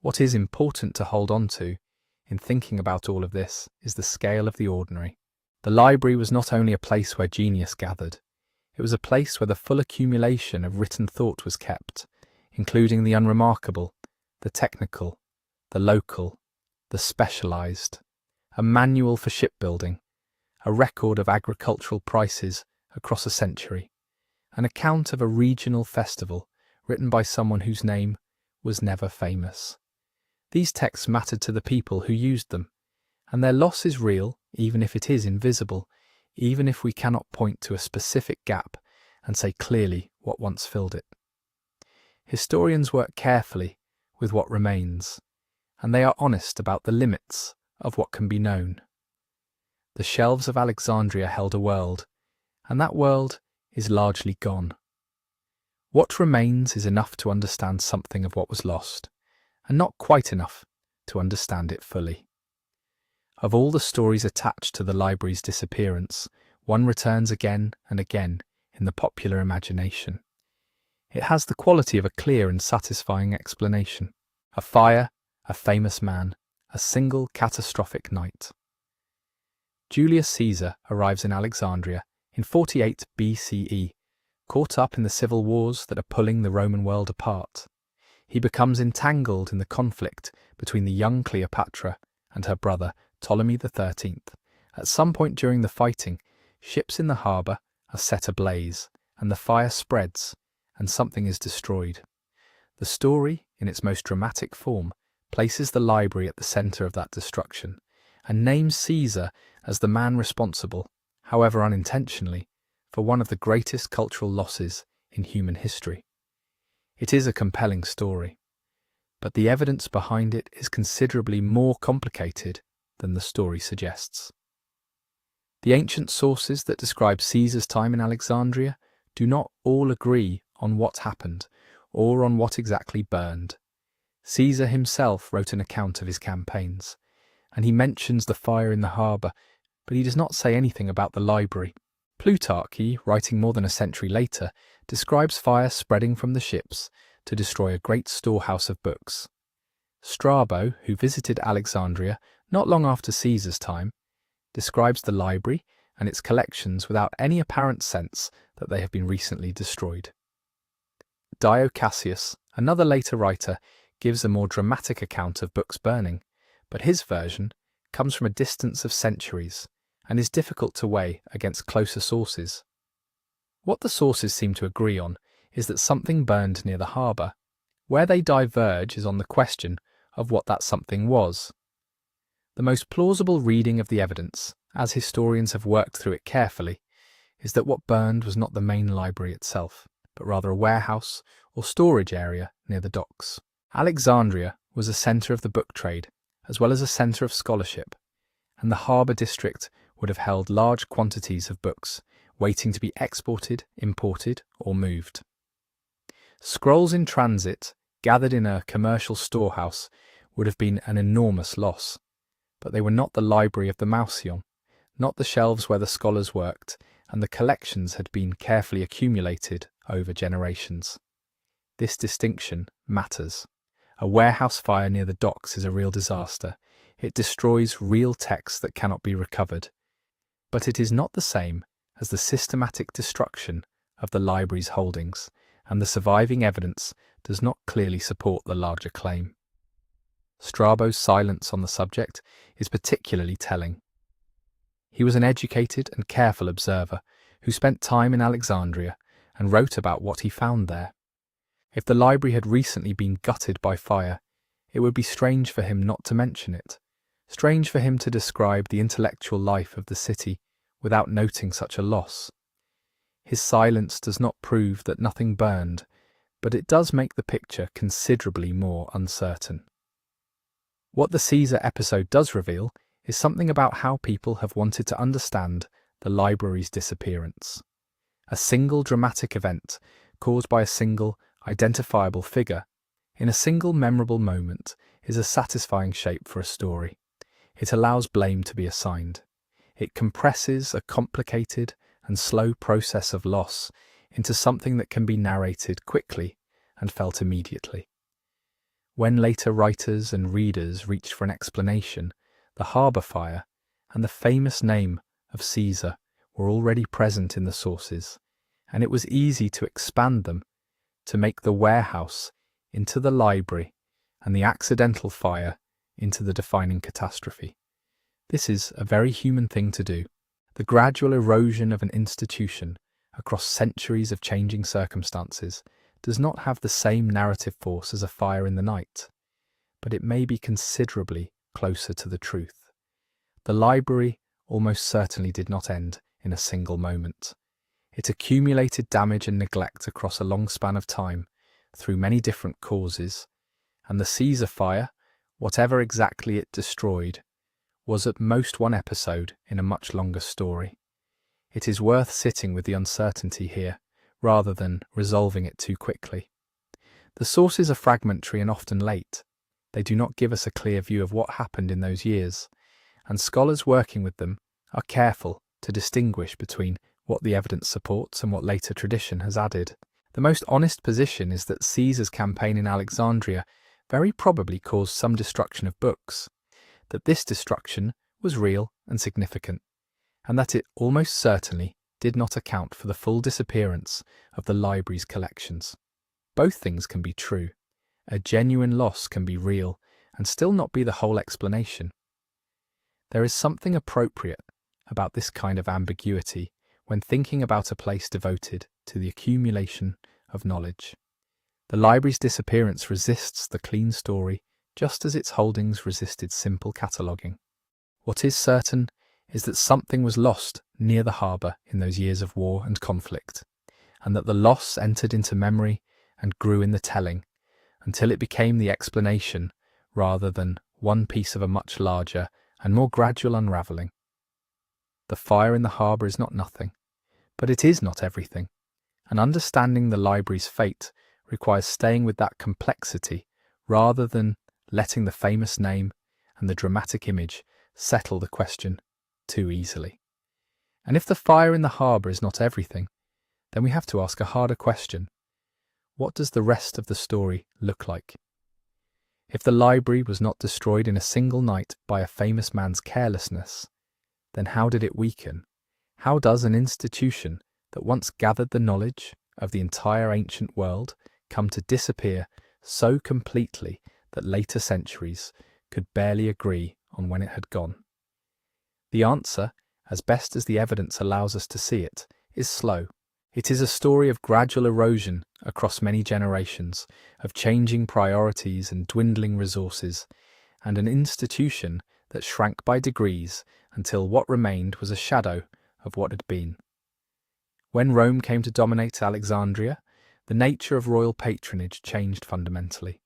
What is important to hold on to in thinking about all of this is the scale of the ordinary. The library was not only a place where genius gathered, it was a place where the full accumulation of written thought was kept, including the unremarkable, the technical, the local, the specialized, a manual for shipbuilding, a record of agricultural prices across a century, an account of a regional festival written by someone whose name was never famous. These texts mattered to the people who used them, and their loss is real even if it is invisible, even if we cannot point to a specific gap and say clearly what once filled it. Historians work carefully with what remains, and they are honest about the limits of what can be known. The shelves of Alexandria held a world, and that world is largely gone. What remains is enough to understand something of what was lost, and not quite enough to understand it fully. Of all the stories attached to the library's disappearance, one returns again and again in the popular imagination. It has the quality of a clear and satisfying explanation. A fire, a famous man, a single catastrophic night. Julius Caesar arrives in Alexandria in 48 BCE, caught up in the civil wars that are pulling the Roman world apart. He becomes entangled in the conflict between the young Cleopatra and her brother Ptolemy XIII. At some point during the fighting, ships in the harbour are set ablaze, and the fire spreads, and something is destroyed. The story, in its most dramatic form, places the library at the centre of that destruction, and names Caesar as the man responsible, however unintentionally, for one of the greatest cultural losses in human history. It is a compelling story, but the evidence behind it is considerably more complicated than the story suggests. The ancient sources that describe Caesar's time in Alexandria do not all agree on what happened or on what exactly burned. Caesar himself wrote an account of his campaigns, and he mentions the fire in the harbour, but he does not say anything about the library. Plutarch, writing more than a century later, describes fire spreading from the ships to destroy a great storehouse of books. Strabo, who visited Alexandria not long after Caesar's time, describes the library and its collections without any apparent sense that they have been recently destroyed. Dio Cassius, another later writer, gives a more dramatic account of books burning, but his version comes from a distance of centuries and is difficult to weigh against closer sources. What the sources seem to agree on is that something burned near the harbour. Where they diverge is on the question of what that something was. The most plausible reading of the evidence, as historians have worked through it carefully, is that what burned was not the main library itself, but rather a warehouse or storage area near the docks. Alexandria was a centre of the book trade, as well as a centre of scholarship, and the harbour district would have held large quantities of books, waiting to be exported, imported, or moved. Scrolls in transit, gathered in a commercial storehouse, would have been an enormous loss, but they were not the library of the Mausion, not the shelves where the scholars worked, and the collections had been carefully accumulated over generations. This distinction matters. A warehouse fire near the docks is a real disaster. It destroys real texts that cannot be recovered. But it is not the same as the systematic destruction of the library's holdings, and the surviving evidence does not clearly support the larger claim. Strabo's silence on the subject is particularly telling. He was an educated and careful observer who spent time in Alexandria and wrote about what he found there. If the library had recently been gutted by fire, it would be strange for him not to mention it, strange for him to describe the intellectual life of the city without noting such a loss. His silence does not prove that nothing burned, but it does make the picture considerably more uncertain. What the Caesar episode does reveal is something about how people have wanted to understand the library's disappearance. A single dramatic event caused by a single identifiable figure in a single memorable moment is a satisfying shape for a story. It allows blame to be assigned. It compresses a complicated and slow process of loss into something that can be narrated quickly and felt immediately. When later writers and readers reached for an explanation, the harbour fire and the famous name of Caesar were already present in the sources, and it was easy to expand them to make the warehouse into the library and the accidental fire into the defining catastrophe. This is a very human thing to do. The gradual erosion of an institution across centuries of changing circumstances does not have the same narrative force as a fire in the night, but it may be considerably closer to the truth. The library almost certainly did not end in a single moment. It accumulated damage and neglect across a long span of time through many different causes, and the Caesar fire, whatever exactly it destroyed, was at most one episode in a much longer story. It is worth sitting with the uncertainty here, rather than resolving it too quickly. The sources are fragmentary and often late. They do not give us a clear view of what happened in those years, and scholars working with them are careful to distinguish between what the evidence supports and what later tradition has added. The most honest position is that Caesar's campaign in Alexandria very probably caused some destruction of books, that this destruction was real and significant, and that it almost certainly did not account for the full disappearance of the library's collections. Both things can be true. A genuine loss can be real and still not be the whole explanation. There is something appropriate about this kind of ambiguity when thinking about a place devoted to the accumulation of knowledge. The library's disappearance resists the clean story just as its holdings resisted simple cataloguing. What is certain is that something was lost near the harbour in those years of war and conflict, and that the loss entered into memory and grew in the telling until it became the explanation rather than one piece of a much larger and more gradual unravelling. The fire in the harbour is not nothing, but it is not everything, and understanding the library's fate requires staying with that complexity rather than letting the famous name and the dramatic image settle the question too easily. And if the fire in the harbour is not everything, then we have to ask a harder question. What does the rest of the story look like? If the library was not destroyed in a single night by a famous man's carelessness, then how did it weaken? How does an institution that once gathered the knowledge of the entire ancient world come to disappear so completely that later centuries could barely agree on when it had gone? The answer, as best as the evidence allows us to see it, is slow. It is a story of gradual erosion across many generations, of changing priorities and dwindling resources, and an institution that shrank by degrees until what remained was a shadow of what had been. When Rome came to dominate Alexandria, the nature of royal patronage changed fundamentally.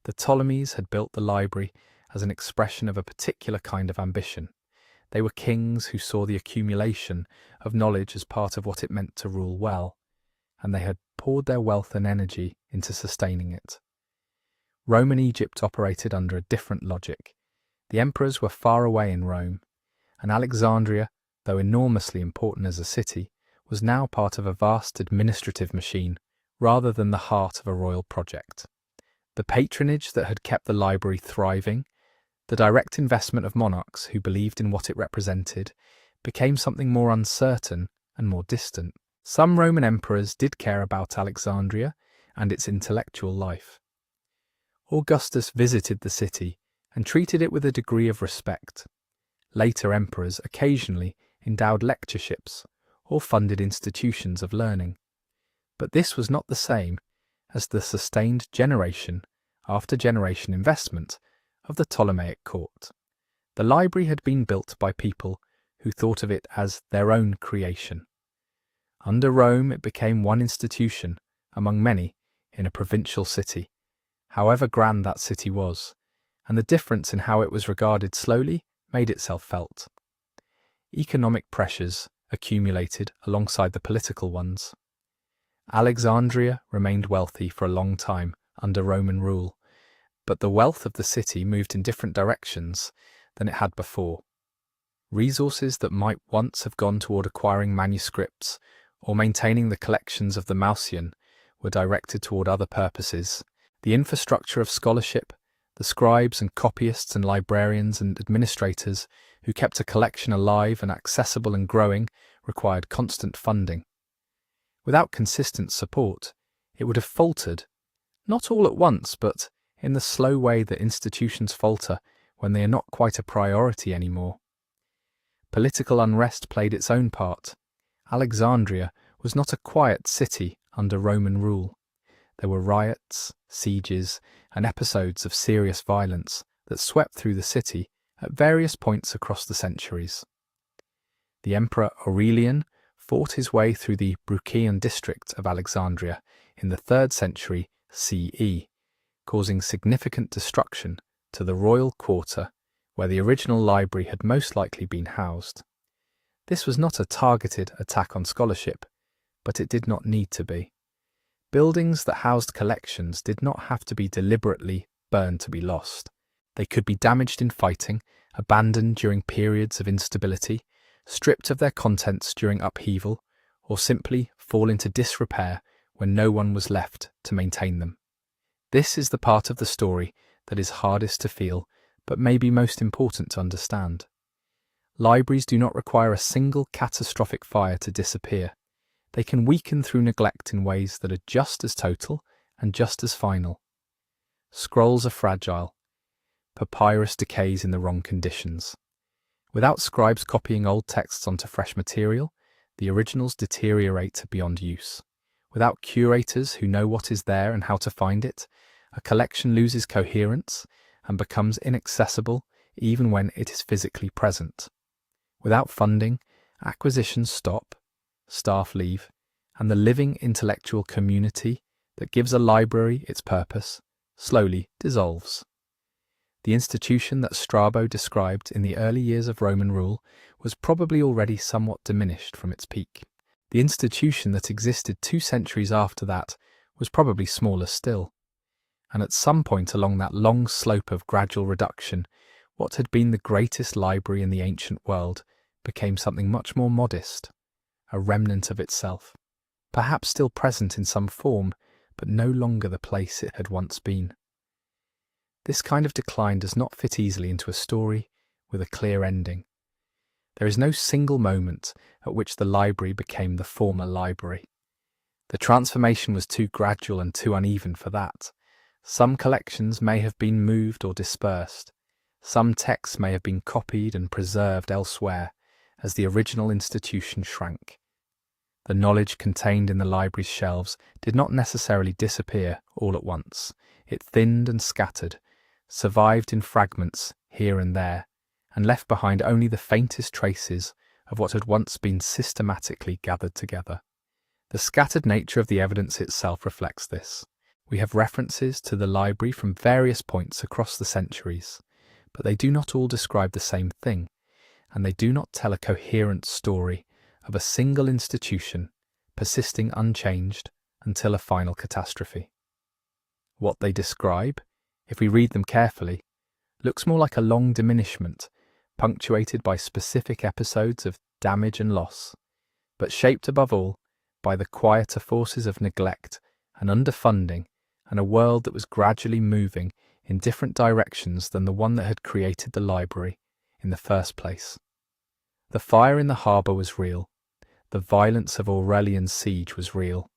The Ptolemies had built the library as an expression of a particular kind of ambition. They were kings who saw the accumulation of knowledge as part of what it meant to rule well, and they had poured their wealth and energy into sustaining it. Rome and Egypt operated under a different logic. The emperors were far away in Rome, and Alexandria, though enormously important as a city, was now part of a vast administrative machine rather than the heart of a royal project. The patronage that had kept the library thriving, the direct investment of monarchs who believed in what it represented, became something more uncertain and more distant. Some Roman emperors did care about Alexandria and its intellectual life. Augustus visited the city and treated it with a degree of respect. Later emperors occasionally endowed lectureships or funded institutions of learning. But this was not the same as the sustained generation after generation investment of the Ptolemaic court. The library had been built by people who thought of it as their own creation. Under Rome, it became one institution among many in a provincial city, however grand that city was, and the difference in how it was regarded slowly made itself felt. Economic pressures accumulated alongside the political ones. Alexandria remained wealthy for a long time under Roman rule, but the wealth of the city moved in different directions than it had before. Resources that might once have gone toward acquiring manuscripts or maintaining the collections of the Mausian were directed toward other purposes. The infrastructure of scholarship, the scribes and copyists and librarians and administrators who kept a collection alive and accessible and growing, required constant funding. Without consistent support, it would have faltered, not all at once, but in the slow way that institutions falter when they are not quite a priority anymore. Political unrest played its own part. Alexandria was not a quiet city under Roman rule. There were riots, sieges, and episodes of serious violence that swept through the city at various points across the centuries. The Emperor Aurelian fought his way through the Bruchian district of Alexandria in the 3rd century CE, causing significant destruction to the royal quarter where the original library had most likely been housed. This was not a targeted attack on scholarship, but it did not need to be. Buildings that housed collections did not have to be deliberately burned to be lost. They could be damaged in fighting, abandoned during periods of instability, stripped of their contents during upheaval, or simply fall into disrepair when no one was left to maintain them. This is the part of the story that is hardest to feel, but may be most important to understand. Libraries do not require a single catastrophic fire to disappear. They can weaken through neglect in ways that are just as total and just as final. Scrolls are fragile. Papyrus decays in the wrong conditions. Without scribes copying old texts onto fresh material, the originals deteriorate beyond use. Without curators who know what is there and how to find it, a collection loses coherence and becomes inaccessible even when it is physically present. Without funding, acquisitions stop, staff leave, and the living intellectual community that gives a library its purpose slowly dissolves. The institution that Strabo described in the early years of Roman rule was probably already somewhat diminished from its peak. The institution that existed 2 centuries after that was probably smaller still. And at some point along that long slope of gradual reduction, what had been the greatest library in the ancient world became something much more modest, a remnant of itself, perhaps still present in some form, but no longer the place it had once been. This kind of decline does not fit easily into a story with a clear ending. There is no single moment at which the library became the former library. The transformation was too gradual and too uneven for that. Some collections may have been moved or dispersed. Some texts may have been copied and preserved elsewhere as the original institution shrank. The knowledge contained in the library's shelves did not necessarily disappear all at once. It thinned and scattered, survived in fragments here and there, and left behind only the faintest traces of what had once been systematically gathered together. The scattered nature of the evidence itself reflects this. We have references to the library from various points across the centuries, but they do not all describe the same thing, and they do not tell a coherent story of a single institution persisting unchanged until a final catastrophe. What they describe, if we read them carefully, looks more like a long diminishment, punctuated by specific episodes of damage and loss, but shaped above all by the quieter forces of neglect and underfunding, and a world that was gradually moving in different directions than the one that had created the library in the first place. The fire in the harbour was real. The violence of Aurelian's siege was real.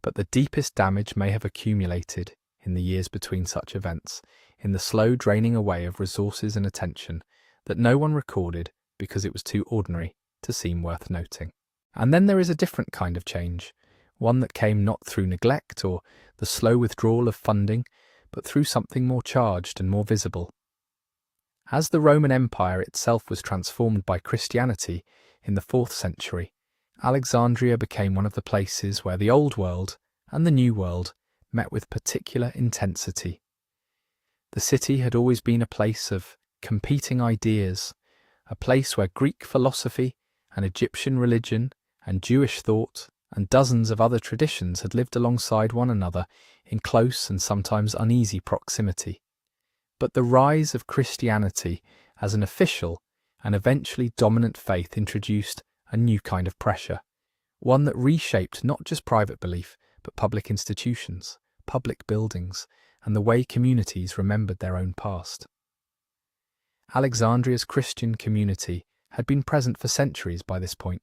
But the deepest damage may have accumulated in the years between such events, in the slow draining away of resources and attention that no one recorded because it was too ordinary to seem worth noting. And then there is a different kind of change, one that came not through neglect or the slow withdrawal of funding, but through something more charged and more visible. As the Roman Empire itself was transformed by Christianity in the 4th century, Alexandria became one of the places where the Old World and the New World met with particular intensity. The city had always been a place of competing ideas, a place where Greek philosophy and Egyptian religion and Jewish thought and dozens of other traditions had lived alongside one another in close and sometimes uneasy proximity. But the rise of Christianity as an official and eventually dominant faith introduced a new kind of pressure, one that reshaped not just private belief, but public institutions, public buildings, and the way communities remembered their own past. Alexandria's Christian community had been present for centuries by this point.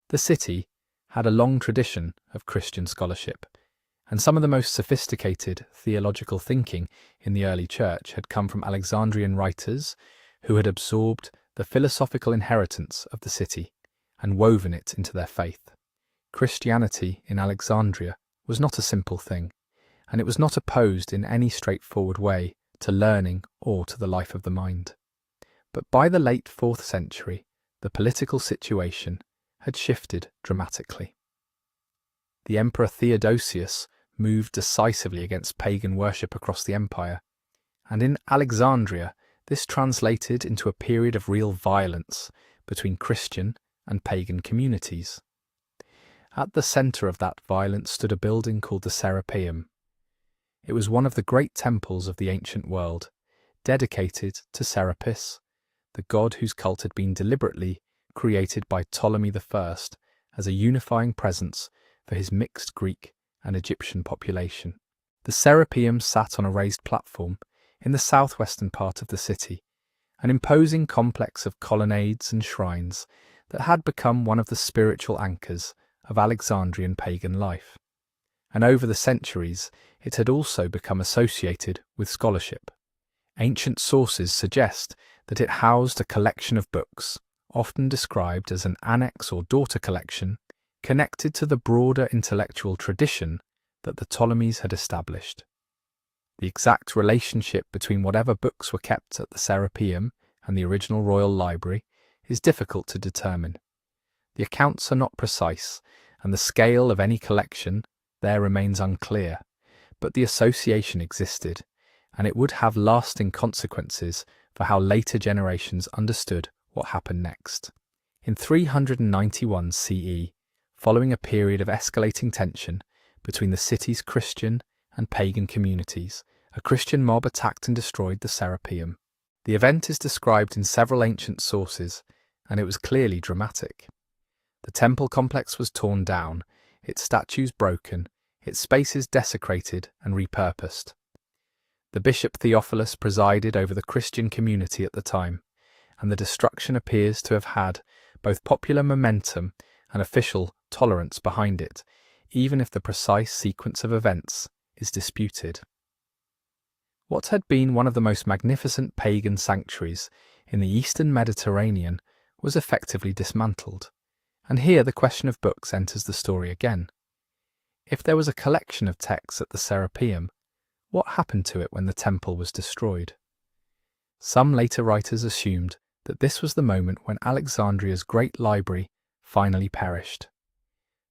The city had a long tradition of Christian scholarship, and some of the most sophisticated theological thinking in the early church had come from Alexandrian writers who had absorbed the philosophical inheritance of the city and woven it into their faith. Christianity in Alexandria was not a simple thing, and it was not opposed in any straightforward way to learning or to the life of the mind. But by the late 4th century, the political situation had shifted dramatically. The Emperor Theodosius moved decisively against pagan worship across the empire, and in Alexandria this translated into a period of real violence between Christian and pagan communities. At the centre of that violence stood a building called the Serapeum. It was one of the great temples of the ancient world, dedicated to Serapis, the god whose cult had been deliberately created by Ptolemy I as a unifying presence for his mixed Greek and Egyptian population. The Serapeum sat on a raised platform in the southwestern part of the city, an imposing complex of colonnades and shrines that had become one of the spiritual anchors of Alexandrian pagan life. And over the centuries, it had also become associated with scholarship. Ancient sources suggest that it housed a collection of books, often described as an annex or daughter collection, connected to the broader intellectual tradition that the Ptolemies had established. The exact relationship between whatever books were kept at the Serapeum and the original royal library is difficult to determine. The accounts are not precise, and the scale of any collection there remains unclear, but the association existed, and it would have lasting consequences for how later generations understood what happened next. In 391 CE, following a period of escalating tension between the city's Christian and pagan communities, a Christian mob attacked and destroyed the Serapeum. The event is described in several ancient sources, and it was clearly dramatic. The temple complex was torn down, its statues broken, its spaces desecrated and repurposed. The bishop Theophilus presided over the Christian community at the time, and the destruction appears to have had both popular momentum and official tolerance behind it, even if the precise sequence of events is disputed. What had been one of the most magnificent pagan sanctuaries in the eastern Mediterranean was effectively dismantled, and here the question of books enters the story again. If there was a collection of texts at the Serapeum, what happened to it when the temple was destroyed? Some later writers assumed that this was the moment when Alexandria's great library finally perished.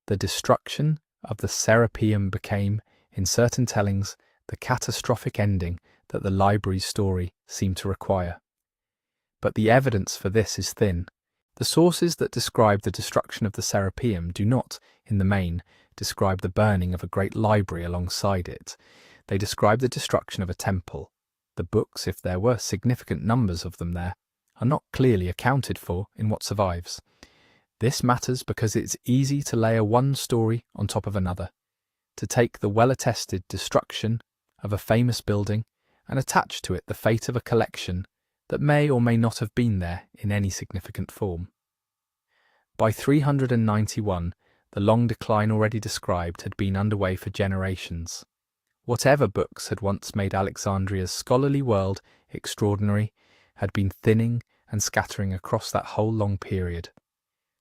The destruction of the Serapeum became, in certain tellings, the catastrophic ending that the library's story seemed to require. But the evidence for this is thin. The sources that describe the destruction of the Serapeum do not, in the main, describe the burning of a great library alongside it. They describe the destruction of a temple. The books, if there were significant numbers of them there, are not clearly accounted for in what survives. This matters because it's easy to layer one story on top of another, to take the well-attested destruction of a famous building and attach to it the fate of a collection that may or may not have been there in any significant form. By 391, the long decline already described had been underway for generations. Whatever books had once made Alexandria's scholarly world extraordinary had been thinning and scattering across that whole long period.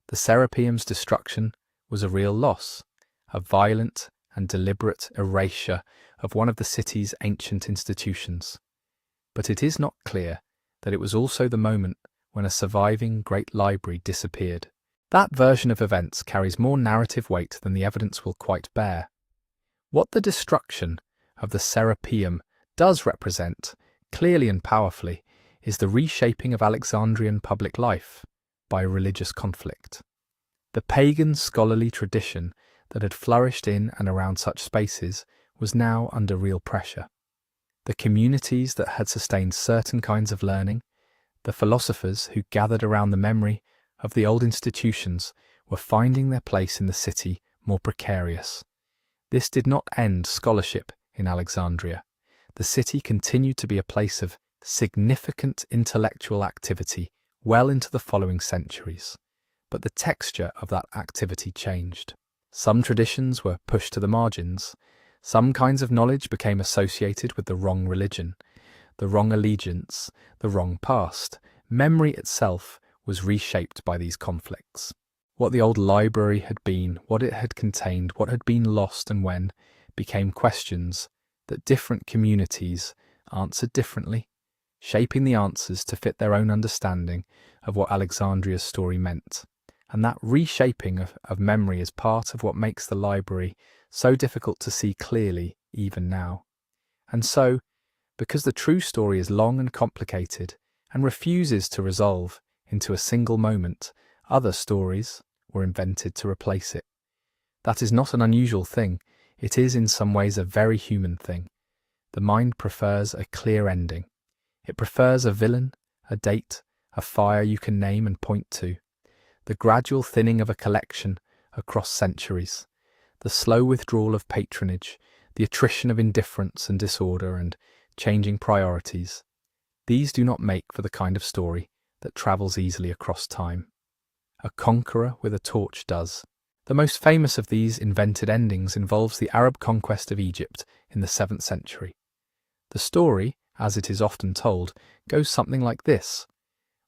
The Serapeum's destruction was a real loss, a violent and deliberate erasure of one of the city's ancient institutions. But it is not clear that it was also the moment when a surviving great library disappeared. That version of events carries more narrative weight than the evidence will quite bear. What the destruction of the Serapeum does represent, clearly and powerfully, is the reshaping of Alexandrian public life by religious conflict. The pagan scholarly tradition that had flourished in and around such spaces was now under real pressure. The communities that had sustained certain kinds of learning, the philosophers who gathered around the memory of the old institutions, were finding their place in the city more precarious. This did not end scholarship in Alexandria. The city continued to be a place of significant intellectual activity well into the following centuries, but the texture of that activity changed. Some traditions were pushed to the margins. Some kinds of knowledge became associated with the wrong religion, the wrong allegiance, the wrong past. Memory itself was reshaped by these conflicts. What the old library had been, what it had contained, what had been lost and when, became questions that different communities answered differently, shaping the answers to fit their own understanding of what Alexandria's story meant. And that reshaping of memory is part of what makes the library so difficult to see clearly even now. And so, because the true story is long and complicated and refuses to resolve into a single moment, other stories were invented to replace it. That is not an unusual thing. It is in some ways a very human thing. The mind prefers a clear ending. It prefers a villain, a date, a fire you can name and point to. The gradual thinning of a collection across centuries, the slow withdrawal of patronage, the attrition of indifference and disorder and changing priorities. These do not make for the kind of story that travels easily across time. A conqueror with a torch does. The most famous of these invented endings involves the Arab conquest of Egypt in the 7th century. The story, as it is often told, goes something like this.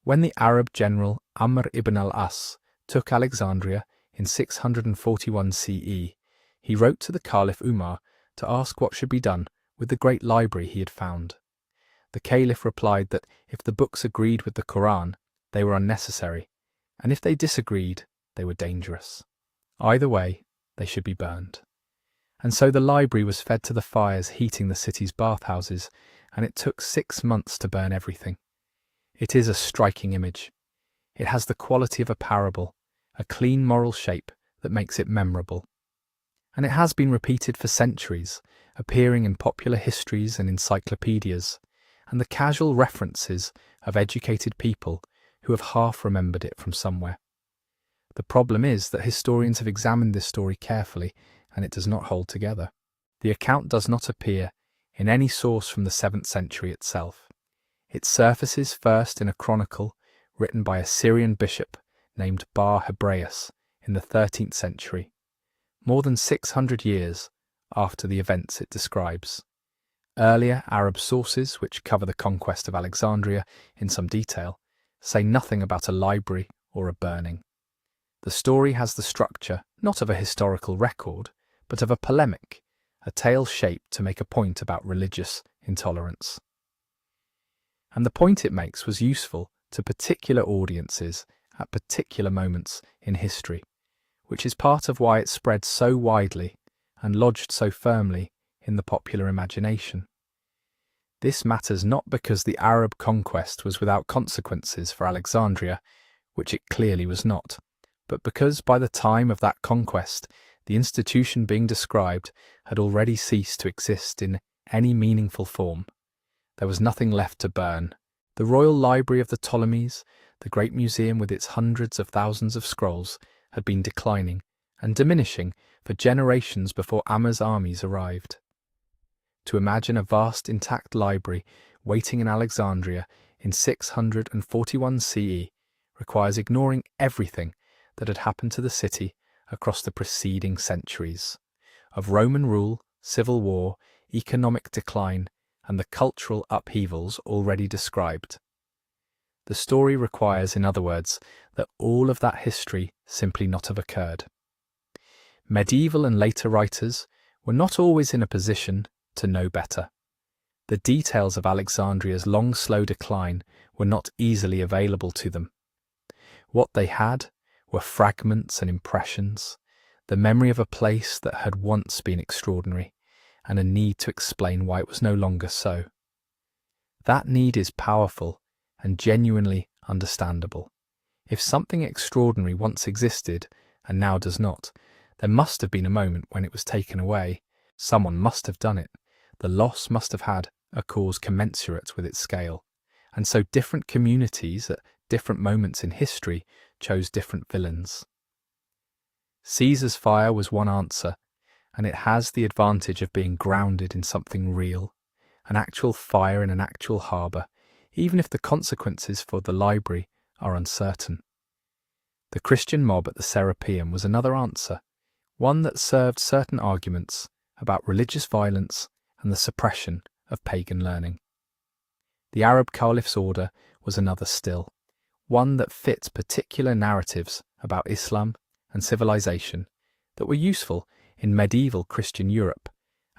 When the Arab general Amr ibn al-As took Alexandria in 641 CE, he wrote to the Caliph Umar to ask what should be done with the great library he had found. The Caliph replied that if the books agreed with the Quran, they were unnecessary, and if they disagreed, they were dangerous. Either way, they should be burned. And so the library was fed to the fires heating the city's bathhouses, and it took 6 months to burn everything. It is a striking image. It has the quality of a parable, a clean moral shape that makes it memorable. And it has been repeated for centuries, appearing in popular histories and encyclopedias, and the casual references of educated people who have half remembered it from somewhere. The problem is that historians have examined this story carefully, and it does not hold together. The account does not appear in any source from the 7th century itself. It surfaces first in a chronicle written by a Syrian bishop named Bar Hebraeus in the 13th century, more than 600 years after the events it describes. Earlier Arab sources, which cover the conquest of Alexandria in some detail, say nothing about a library or a burning. The story has the structure not of a historical record, but of a polemic, a tale shaped to make a point about religious intolerance. And the point it makes was useful to particular audiences at particular moments in history, which is part of why it spread so widely and lodged so firmly in the popular imagination. This matters not because the Arab conquest was without consequences for Alexandria, which it clearly was not, but because by the time of that conquest, the institution being described had already ceased to exist in any meaningful form. There was nothing left to burn. The royal library of the Ptolemies, the great museum with its hundreds of thousands of scrolls, had been declining and diminishing for generations before Amr's armies arrived. To imagine a vast intact library waiting in Alexandria in 641 CE requires ignoring everything that had happened to the city across the preceding centuries, of Roman rule, civil war, economic decline, and the cultural upheavals already described. The story requires, in other words, that all of that history simply not have occurred. Medieval and later writers were not always in a position to know better. The details of Alexandria's long, slow decline were not easily available to them. What they had were fragments and impressions, the memory of a place that had once been extraordinary, and a need to explain why it was no longer so. That need is powerful and genuinely understandable. If something extraordinary once existed and now does not, there must have been a moment when it was taken away. Someone must have done it. The loss must have had a cause commensurate with its scale, and so different communities at different moments in history chose different villains. Caesar's fire was one answer, and it has the advantage of being grounded in something real, an actual fire in an actual harbour, even if the consequences for the library are uncertain. The Christian mob at the Serapeum was another answer, one that served certain arguments about religious violence and the suppression of pagan learning. The Arab Caliph's order was another still, one that fit particular narratives about Islam and civilization that were useful in medieval Christian Europe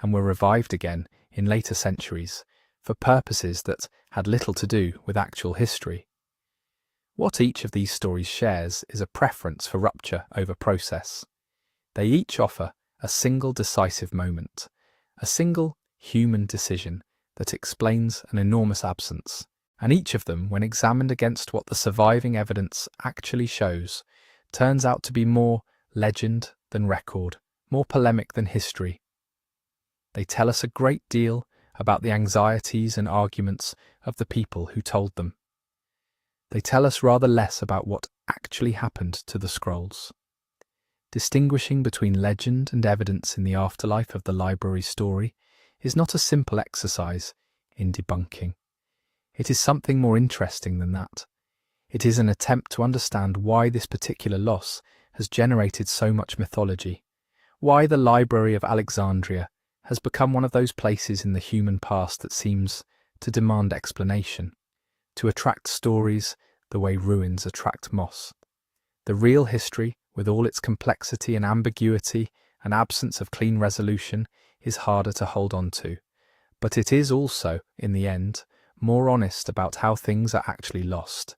and were revived again in later centuries for purposes that had little to do with actual history. What each of these stories shares is a preference for rupture over process. They each offer a single decisive moment, a single human decision that explains an enormous absence, and each of them, when examined against what the surviving evidence actually shows, turns out to be more legend than record, more polemic than history. They tell us a great deal about the anxieties and arguments of the people who told them. They tell us rather less about what actually happened to the scrolls. Distinguishing between legend and evidence in the afterlife of the library story is not a simple exercise in debunking. It is something more interesting than that. It is an attempt to understand why this particular loss has generated so much mythology, why the Library of Alexandria has become one of those places in the human past that seems to demand explanation, to attract stories the way ruins attract moss. The real history, with all its complexity and ambiguity and absence of clean resolution, is harder to hold on to, but it is also, in the end, more honest about how things are actually lost.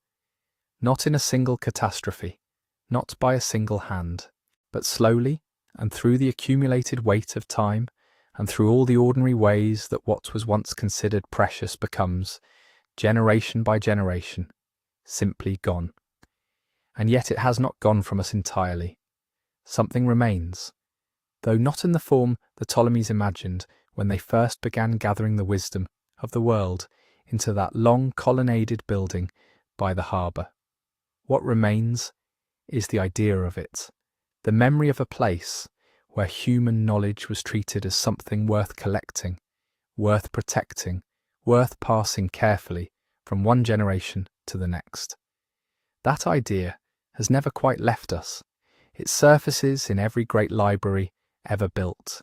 Not in a single catastrophe, not by a single hand, but slowly and through the accumulated weight of time and through all the ordinary ways that what was once considered precious becomes, generation by generation, simply gone. And yet it has not gone from us entirely. Something remains, though not in the form the Ptolemies imagined when they first began gathering the wisdom of the world into that long colonnaded building by the harbour. What remains is the idea of it, the memory of a place where human knowledge was treated as something worth collecting, worth protecting, worth passing carefully from one generation to the next. That idea has never quite left us. It surfaces in every great library ever built,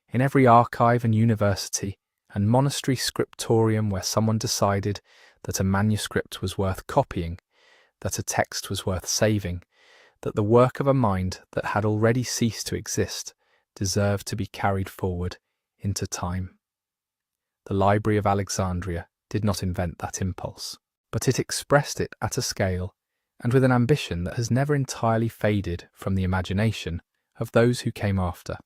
in every archive and university and monastery scriptorium where someone decided that a manuscript was worth copying, that a text was worth saving, that the work of a mind that had already ceased to exist deserved to be carried forward into time. The Library of Alexandria did not invent that impulse, but it expressed it at a scale and with an ambition that has never entirely faded from the imagination of those who came after.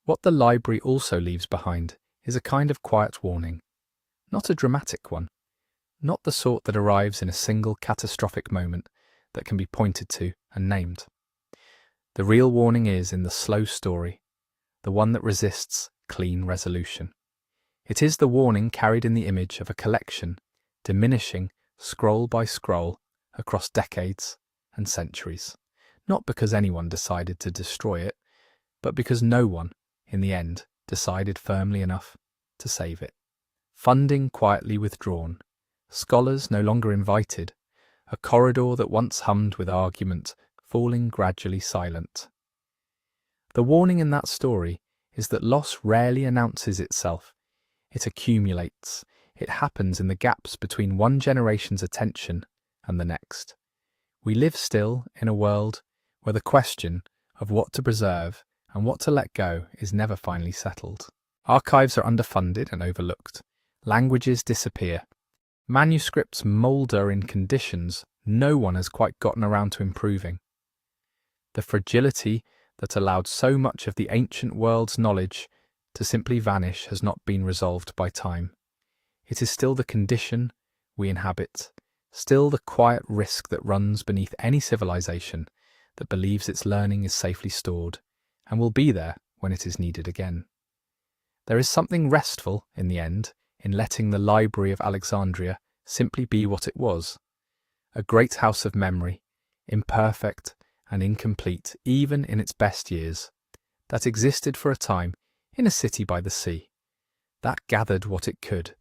What the library also leaves behind is a kind of quiet warning, not a dramatic one, not the sort that arrives in a single catastrophic moment that can be pointed to and named. The real warning is in the slow story, the one that resists clean resolution. It is the warning carried in the image of a collection, diminishing scroll by scroll across decades and centuries, not because anyone decided to destroy it, but because no one, in the end, decided firmly enough to save it. Funding quietly withdrawn, scholars no longer invited, a corridor that once hummed with argument falling gradually silent. The warning in that story is that loss rarely announces itself. It accumulates. It happens in the gaps between one generation's attention and the next. We live still in a world where the question of what to preserve and what to let go is never finally settled. Archives are underfunded and overlooked. Languages disappear. Manuscripts moulder in conditions no one has quite gotten around to improving. The fragility that allowed so much of the ancient world's knowledge to simply vanish has not been resolved by time. It is still the condition we inhabit, still the quiet risk that runs beneath any civilization that believes its learning is safely stored and will be there when it is needed again. There is something restful, in the end, in letting the Library of Alexandria simply be what it was, a great house of memory, imperfect and incomplete even in its best years, that existed for a time in a city by the sea, that gathered what it could,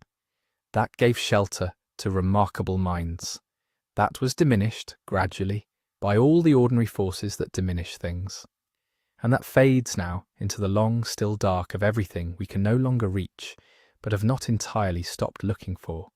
that gave shelter to remarkable minds, that was diminished, gradually, by all the ordinary forces that diminish things, and that fades now into the long, still dark of everything we can no longer reach, but have not entirely stopped looking for.